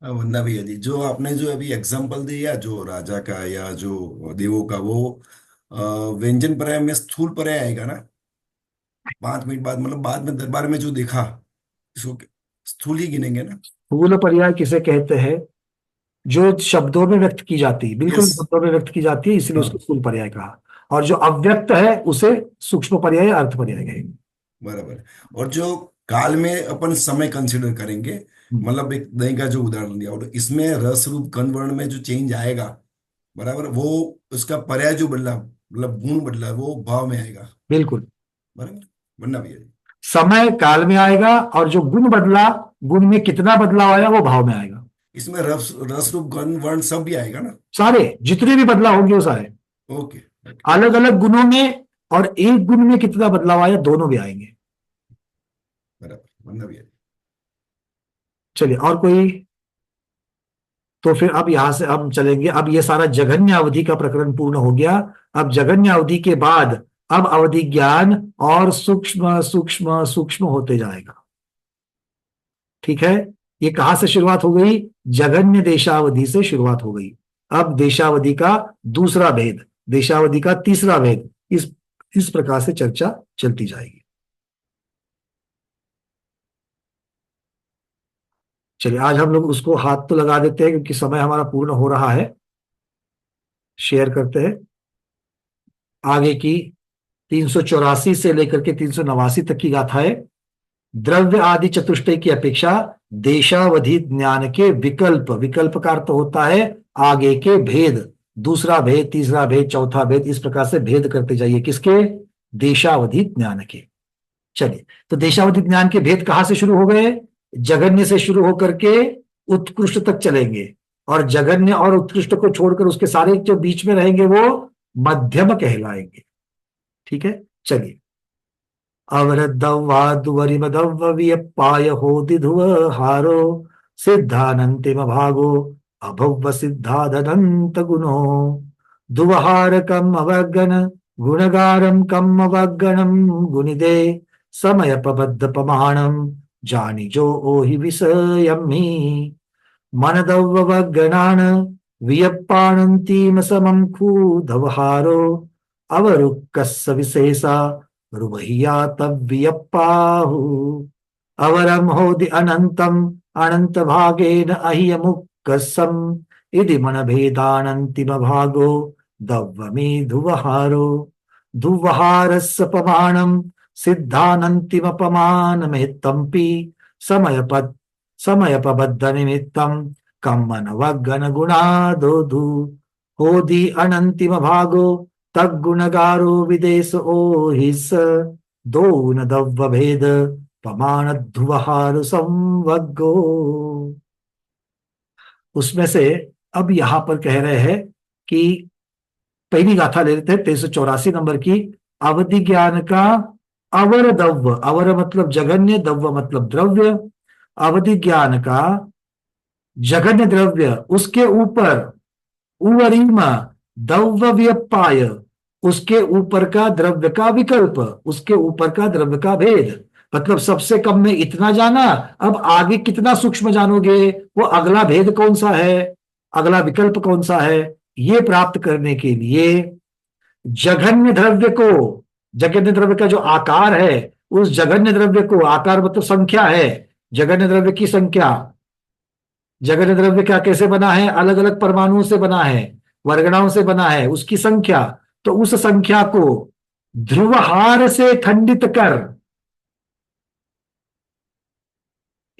वंदना भैया जी, जो आपने जो अभी एग्जांपल दिया जो राजा का या जो देवों का, वो व्यंजन पर्याय में स्थूल पर्याय आएगा ना? 5 मिनट बाद, मतलब बाद में दरबार में जो देखा, इसको स्थूल ही गिनेंगे ना? स्थूल पर्याय किसे कहते हैं? जो शब्दों में व्यक्त की जाती है, बिल्कुल शब्दों में व्यक्त की जाती है, इसलिए उसको स्थूल पर्याय कहा। और जो अव्यक्त है उसे सूक्ष्म पर्याय, अर्थ पर्याय कहेंगे। बराबर। और जो काल में अपन समय कंसिडर करेंगे, मतलब एक दही का जो उदाहरण दिया, और इसमें रस रूप कण वर्ण में जो चेंज आएगा, बराबर, वो उसका पर्याय जो बदला, मतलब गुण बदला, वो भाव में आएगा। बिल्कुल बराबर, वरना भैया समय काल में आएगा, और जो गुण बदला, गुण में कितना बदलाव आया वो भाव में आएगा। इसमें रस रूप गण वर्ण सब भी आएगा ना? सारे जितने भी बदलाव होंगे वो सारे। ओके। अलग अलग गुणों में और एक गुण में कितना बदलाव आया, दोनों भी आएंगे। बराबर, वरना भैया। चलिए और कोई? तो फिर अब यहां से हम चलेंगे, अब ये सारा जघन्य अवधि का प्रकरण पूर्ण हो गया। अब जघन्य अवधि के बाद अब अवधि ज्ञान और सूक्ष्म सूक्ष्म सूक्ष्म होते जाएगा। ठीक है, ये कहां से शुरुआत हो गई? जघन्य देशावधि से शुरुआत हो गई। अब देशावधि का दूसरा भेद, देशावधि का तीसरा भेद, इस प्रकार से चर्चा चलती जाएगी। चलिए आज हम लोग उसको हाथ तो लगा देते हैं क्योंकि समय हमारा पूर्ण हो रहा है। शेयर करते हैं आगे की 384 से लेकर के 389 तक की गाथाएं। द्रव्य आदि चतुष्टय की अपेक्षा देशावधि ज्ञान के विकल्प, विकल्प का अर्थ होता है आगे के भेद, दूसरा भेद, तीसरा भेद, चौथा भेद, इस प्रकार से भेद करते जाइए। किसके? देशावधि ज्ञान के। चलिए, तो देशावधि ज्ञान के भेद कहां से शुरू हो गए? जघन्य से शुरू होकर के उत्कृष्ट तक चलेंगे, और जघन्य और उत्कृष्ट को छोड़कर उसके सारे जो बीच में रहेंगे वो मध्यम कहलाएंगे। ठीक है, चलिए अवरद्दव्वाद्वरिमदव्ववियप्पाय होदिधुवहारो सिद्धानन्तिम भागो अभव्व सिद्धादनंत गुणो दुवहारकम अवगण गुणगारम कम अवगणम गुणिदे समयपबद्ध प्रमाणम जानिजो ओहि विषयम्हि मनदव्वगणान वियप्पाणन्तीम समं खूधवहारो अवरुक्कस्य विशेषा रुवह्यातव्यप्पाहु अवरम होदि अनंतम अनंत भागेन अह्यमुक्कसम इति मन भेदानंतिम भागो दव्वमी धुवहारो धुवहारस्य प्रमाणम सिद्धानंतिम प्रमाणमेत्तम्पि समयपबद्ध निमित्तम कम्मनवगण गुणादोधु होदि अनंतिम भागो तद्गुणगारो विदेश ओहिस दो न दव्व भेद प्रमाण ध्रुवहार संवग्गो। उसमें से अब यहां पर कह रहे हैं कि पहली गाथा ले लेते हैं 384 नंबर की। अवधि ज्ञान का अवर दव्य, अवर मतलब जघन्य, दव्य मतलब द्रव्य। अवधि ज्ञान का जघन्य द्रव्य, उसके ऊपर उवरीम दव्य व्यपाय, उसके ऊपर का द्रव्य का विकल्प, उसके ऊपर का द्रव्य का भेद। मतलब सबसे कम में इतना जाना, अब आगे कितना सूक्ष्म जानोगे, वो अगला भेद कौन सा है, अगला विकल्प कौन सा है, ये प्राप्त करने के लिए जघन्य द्रव्य को, जघन्य द्रव्य का जो आकार है, उस जघन्य द्रव्य को, आकार मतलब संख्या है, जघन्य द्रव्य की संख्या। जघन्य द्रव्य क्या कैसे बना है, अलग अलग परमाणुओं से बना है, वर्गणाओं से बना है, उसकी संख्या। तो उस संख्या को ध्रुवहार से खंडित कर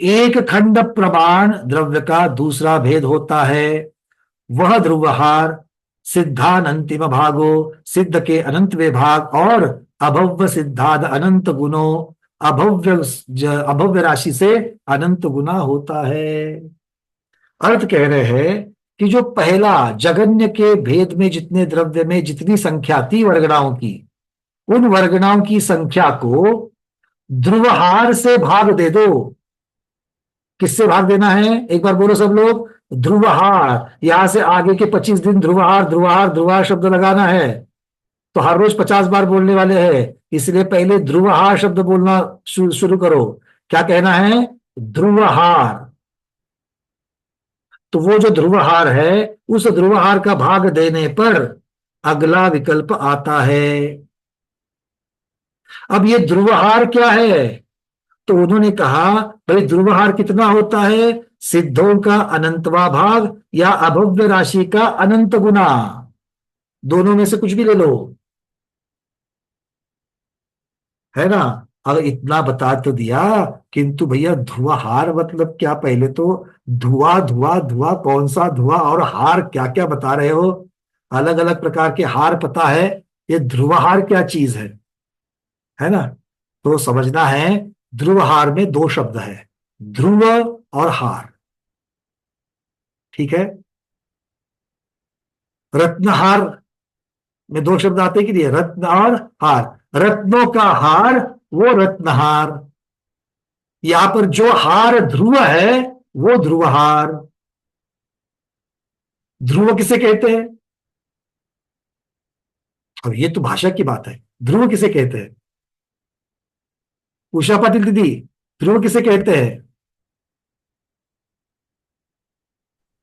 एक खंड प्रमाण द्रव्य का दूसरा भेद होता है। वह ध्रुवहार सिद्धानंतिम भागो, सिद्ध के अनंतवे भाग, और अभव्य सिद्धाद अनंत गुणों, अभव्य राशि से अनंत गुना होता है। अर्थ कह रहे हैं कि जो पहला जगन्य के भेद में जितने द्रव्य में जितनी संख्या थी वर्गणाओं की, उन वर्गणाओं की संख्या को ध्रुवहार से भाग दे दो। किससे भाग देना है, एक बार बोलो सब लोग, ध्रुवहार। यहां से आगे के 25 दिन ध्रुवहार ध्रुवहार ध्रुवहार शब्द लगाना है, तो हर रोज 50 बार बोलने वाले हैं, इसलिए पहले ध्रुवहार शब्द बोलना शुरू करो। क्या कहना है, ध्रुवहार। तो वो जो ध्रुवहार है, उस ध्रुवहार का भाग देने पर अगला विकल्प आता है। अब ये ध्रुवहार क्या है, तो उन्होंने कहा भाई ध्रुवहार कितना होता है, सिद्धों का अनंतवा भाग या अभव्य राशि का अनंत गुना, दोनों में से कुछ भी ले लो, है ना। अगर इतना बता तो दिया, किंतु भैया धुआंहार मतलब क्या, पहले तो धुआं धुआं धुआं कौन सा धुआं, और हार क्या क्या बता रहे हो, अलग अलग प्रकार के हार पता है, ये ध्रुवहार क्या चीज है ना। तो समझना है, ध्रुवहार में दो शब्द है, ध्रुव और हार, ठीक है। रत्नहार में दो शब्द आते कि नहीं, रत्न और हार, रत्नों का हार वो रत्नहार। यहां पर जो हार ध्रुव है वो ध्रुवहार। ध्रुव किसे कहते हैं, अब ये तो भाषा की बात है, ध्रुव किसे कहते हैं, उषा पाटिल दीदी, ध्रुव किसे कहते हैं।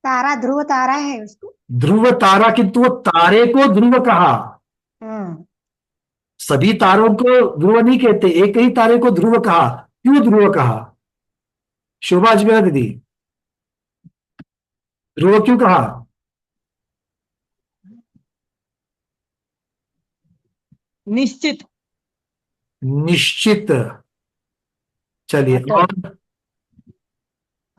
तारा, ध्रुव तारा है उसको। ध्रुव तारा, किंतु वो तारे को ध्रुव कहा, सभी तारों को ध्रुव नहीं कहते, एक ही तारे को ध्रुव कहा। क्यों ध्रुव कहा, शोभा अजमेरा दीदी, ध्रुव क्यों कहा। निश्चित, निश्चित। चलिए, और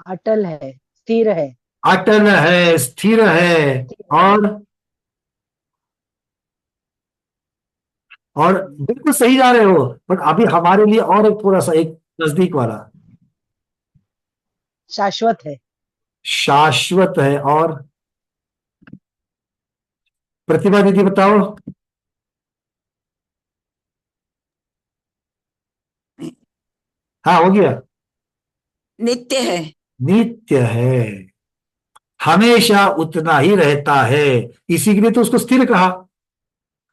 अटल है, स्थिर है। अटल है, स्थिर है, और बिल्कुल सही जा रहे हो, बट अभी हमारे लिए और एक थोड़ा सा एक नजदीक वाला, शाश्वत है। शाश्वत है। और प्रतिभा दीदी बताओ, हाँ हो गया, नित्य है। नित्य है, हमेशा उतना ही रहता है, इसी के लिए तो उसको स्थिर कहा।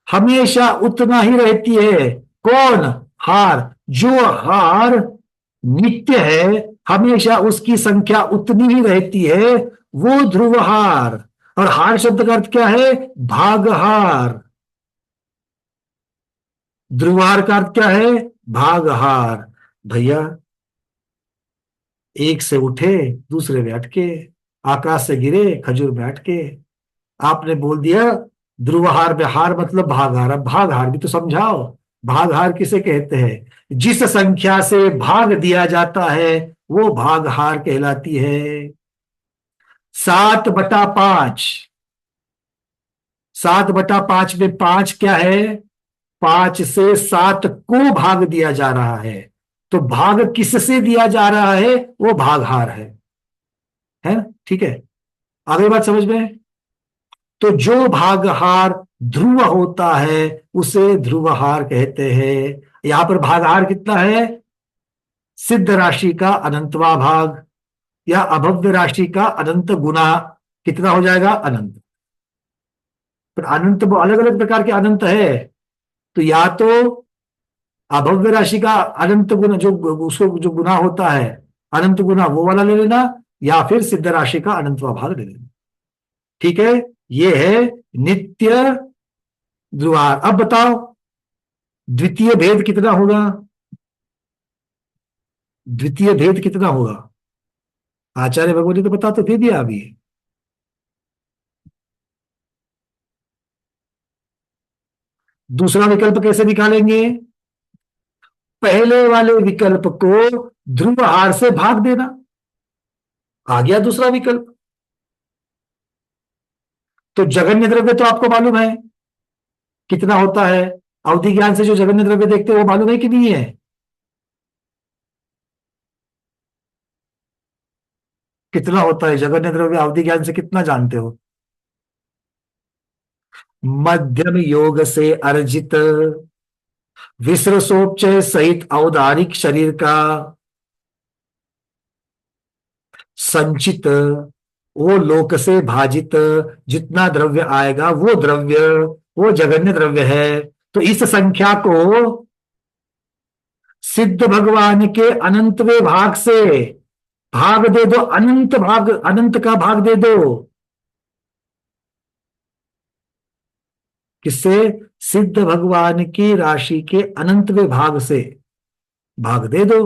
हमेशा उतना ही रहती है, कौन? हार। जो हार नित्य है, हमेशा उसकी संख्या उतनी ही रहती है, वो ध्रुवहार। और हार शब्द का अर्थ क्या है? भागहार। ध्रुवहार का अर्थ क्या है? भागहार। भैया, एक से उठे दूसरे में अटके, आकाश से गिरे खजूर में अटके। आपने बोल दिया ध्रुवहार में हार मतलब भागहार। अब भागहार भी तो समझाओ, भागहार किसे कहते हैं? जिस संख्या से भाग दिया जाता है वो भागहार कहलाती है। 7/5, 7/5 में 5 क्या है? 5 से 7 को भाग दिया जा रहा है, तो भाग किससे दिया जा रहा है? वो भागहार है ना? ठीक है, आगे बात समझ में? तो जो भागहार ध्रुव होता है उसे ध्रुवहार कहते हैं। यहां पर भागहार कितना है? सिद्ध राशि का अनंतवा भाग या अभव्य राशि का अनंत गुना। कितना हो जाएगा? अनंत। पर अनंत अलग अलग प्रकार के अनंत है, तो या तो अभव्य राशि का अनंत गुना, जो उसको जो गुना होता है अनंत गुना, वो वाला ले लेना, या फिर सिद्ध राशि का अनंतवा भाग ले लेना। ठीक है, ये है नित्य ध्रुवहार। अब बताओ द्वितीय भेद कितना होगा? द्वितीय भेद कितना होगा? आचार्य भगवत ने तो बता तो दे दिया अभी। दूसरा विकल्प कैसे निकालेंगे? पहले वाले विकल्प को ध्रुवहार से भाग देना, आ गया दूसरा विकल्प। तो जगन्य द्रव्य तो आपको मालूम है कितना होता है, अवधि ज्ञान से जो जगन्य द्रव्य देखते हैं वो मालूम है कि नहीं है? कितना होता है जगन्य द्रव्य अवधि ज्ञान से, कितना जानते हो? मध्यम योग से अर्जित विसर्सोपचय सहित औदारिक शरीर का संचित, वो लोक से भाजित जितना द्रव्य आएगा वो द्रव्य, वो जगन्य द्रव्य है। तो इस संख्या को सिद्ध भगवान के अनंतवें भाग से भाग दे दो, अनंत भाग, अनंत का भाग दे दो। किससे? सिद्ध भगवान की राशि के अनंतवें भाग से भाग दे दो,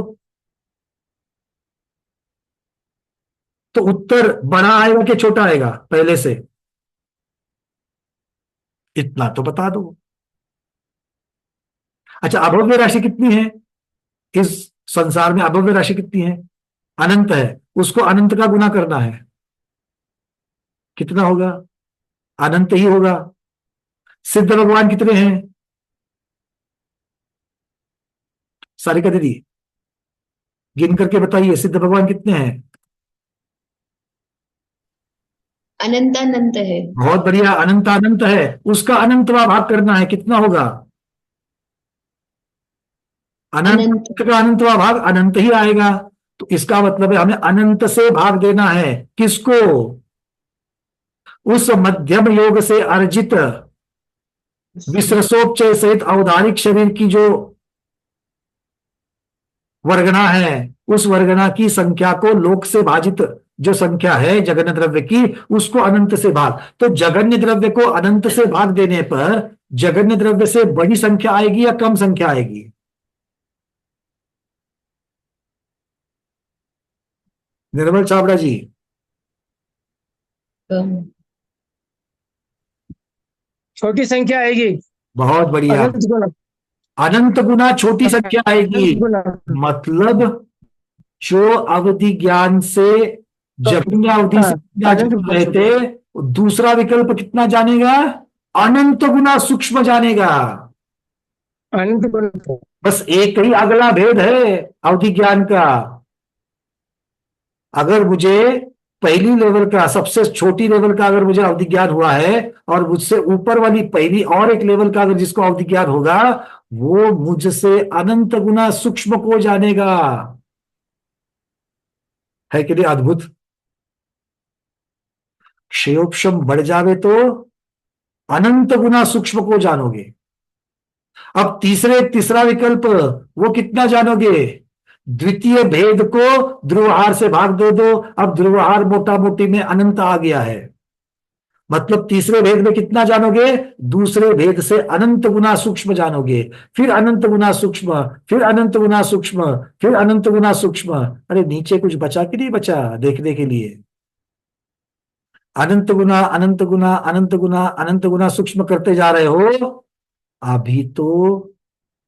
तो उत्तर बड़ा आएगा कि छोटा आएगा? पहले से इतना तो बता दो। अच्छा, अभव्य राशि कितनी है इस संसार में? अभव्य राशि कितनी है? अनंत है, उसको अनंत का गुना करना है, कितना होगा? अनंत ही होगा। सिद्ध भगवान कितने हैं? सारिका दीदी गिन करके बताइए, सिद्ध भगवान कितने हैं? अनंत अनंत है। बहुत बढ़िया, अनंत अनंत है, उसका अनंतवा भाग करना है, कितना होगा? अनंत का अनंतवा भाग अनंत ही आएगा। तो इसका मतलब है हमें अनंत से भाग देना है। किसको? उस मध्यम योग से अर्जित विसर्सोपचय सहित औदारिक शरीर की जो वर्गना है, उस वर्गना की संख्या को लोक से भाजित जो संख्या है जगन्य द्रव्य की, उसको अनंत से भाग। तो जगन्य द्रव्य को अनंत से भाग देने पर जगन्य द्रव्य से बड़ी संख्या आएगी या कम संख्या आएगी? निर्मल छाबड़ा जी, छोटी संख्या आएगी। बहुत बढ़िया, अनंत गुना। अनंत गुना छोटी संख्या आएगी। अनंत गुना। मतलब जो अवधि ज्ञान से जगन्य अवधि से जान रहे थे, दूसरा विकल्प कितना जानेगा? अनंत गुना सूक्ष्म जानेगा। अनंत गुना। बस एक ही अगला भेद है अवधि ज्ञान का। अगर मुझे पहली लेवल का, सबसे छोटी लेवल का अगर मुझे अवधि ज्ञान हुआ है, और मुझसे ऊपर वाली पहली और एक लेवल का अगर जिसको अवधि ज्ञान होगा, वो मुझसे अनंत गुना सूक्ष्म को जानेगा। है कि नहीं अद्भुत? क्षयोपशम बढ़ जावे तो अनंत गुना सूक्ष्म को जानोगे। अब तीसरा विकल्प, वो कितना जानोगे? द्वितीय भेद को ध्रुवहार से भाग दो, अब ध्रुवहार मोटा मोटी में अनंत आ गया है, मतलब तीसरे भेद में कितना जानोगे? दूसरे भेद से अनंत गुना सूक्ष्म जानोगे, फिर अनंत गुना सूक्ष्म, फिर अनंत गुना सूक्ष्म, फिर अनंत गुना सूक्ष्म। अरे नीचे कुछ बचा कि नहीं बचा देखने के लिए? अनंत गुना अनंत गुना अनंत गुना अनंत गुना सूक्ष्म करते जा रहे हो। अभी तो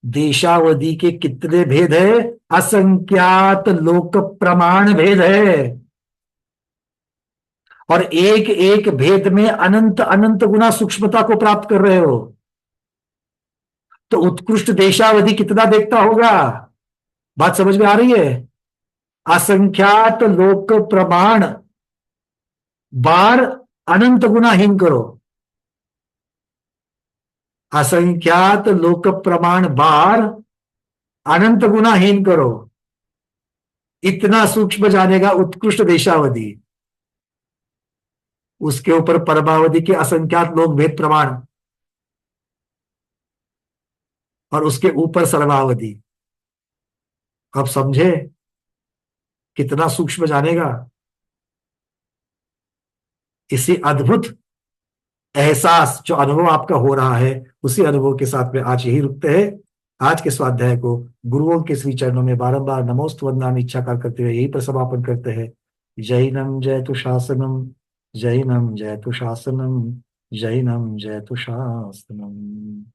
देशावधि के कितने भेद है? असंख्यात लोक प्रमाण भेद है, और एक एक भेद में अनंत अनंत गुना सूक्ष्मता को प्राप्त कर रहे हो। तो उत्कृष्ट देशावधि कितना देखता होगा? बात समझ में आ रही है? असंख्यात लोक प्रमाण बार अनंत गुना हीन करो, असंख्यात लोक प्रमाण बार अनंत गुना हीन करो, इतना सूक्ष्म जानेगा उत्कृष्ट देशावधि। उसके ऊपर परमावधि के असंख्यात लोक भेद प्रमाण, और उसके ऊपर सर्वावधि। अब समझे कितना सूक्ष्म जानेगा? इसी अद्भुत एहसास जो अनुभव आपका हो रहा है, उसी अनुभव के साथ में आज यही रुकते हैं। आज के स्वाध्याय को गुरुओं के श्री चरणों में बारंबार नमोस्तु वंदनामि इच्छाकार करते हुए यही पर समापन करते हैं। जैनम जयतु शासनम, जैनम जयतु शासनम, जैनम जयतु शासनम।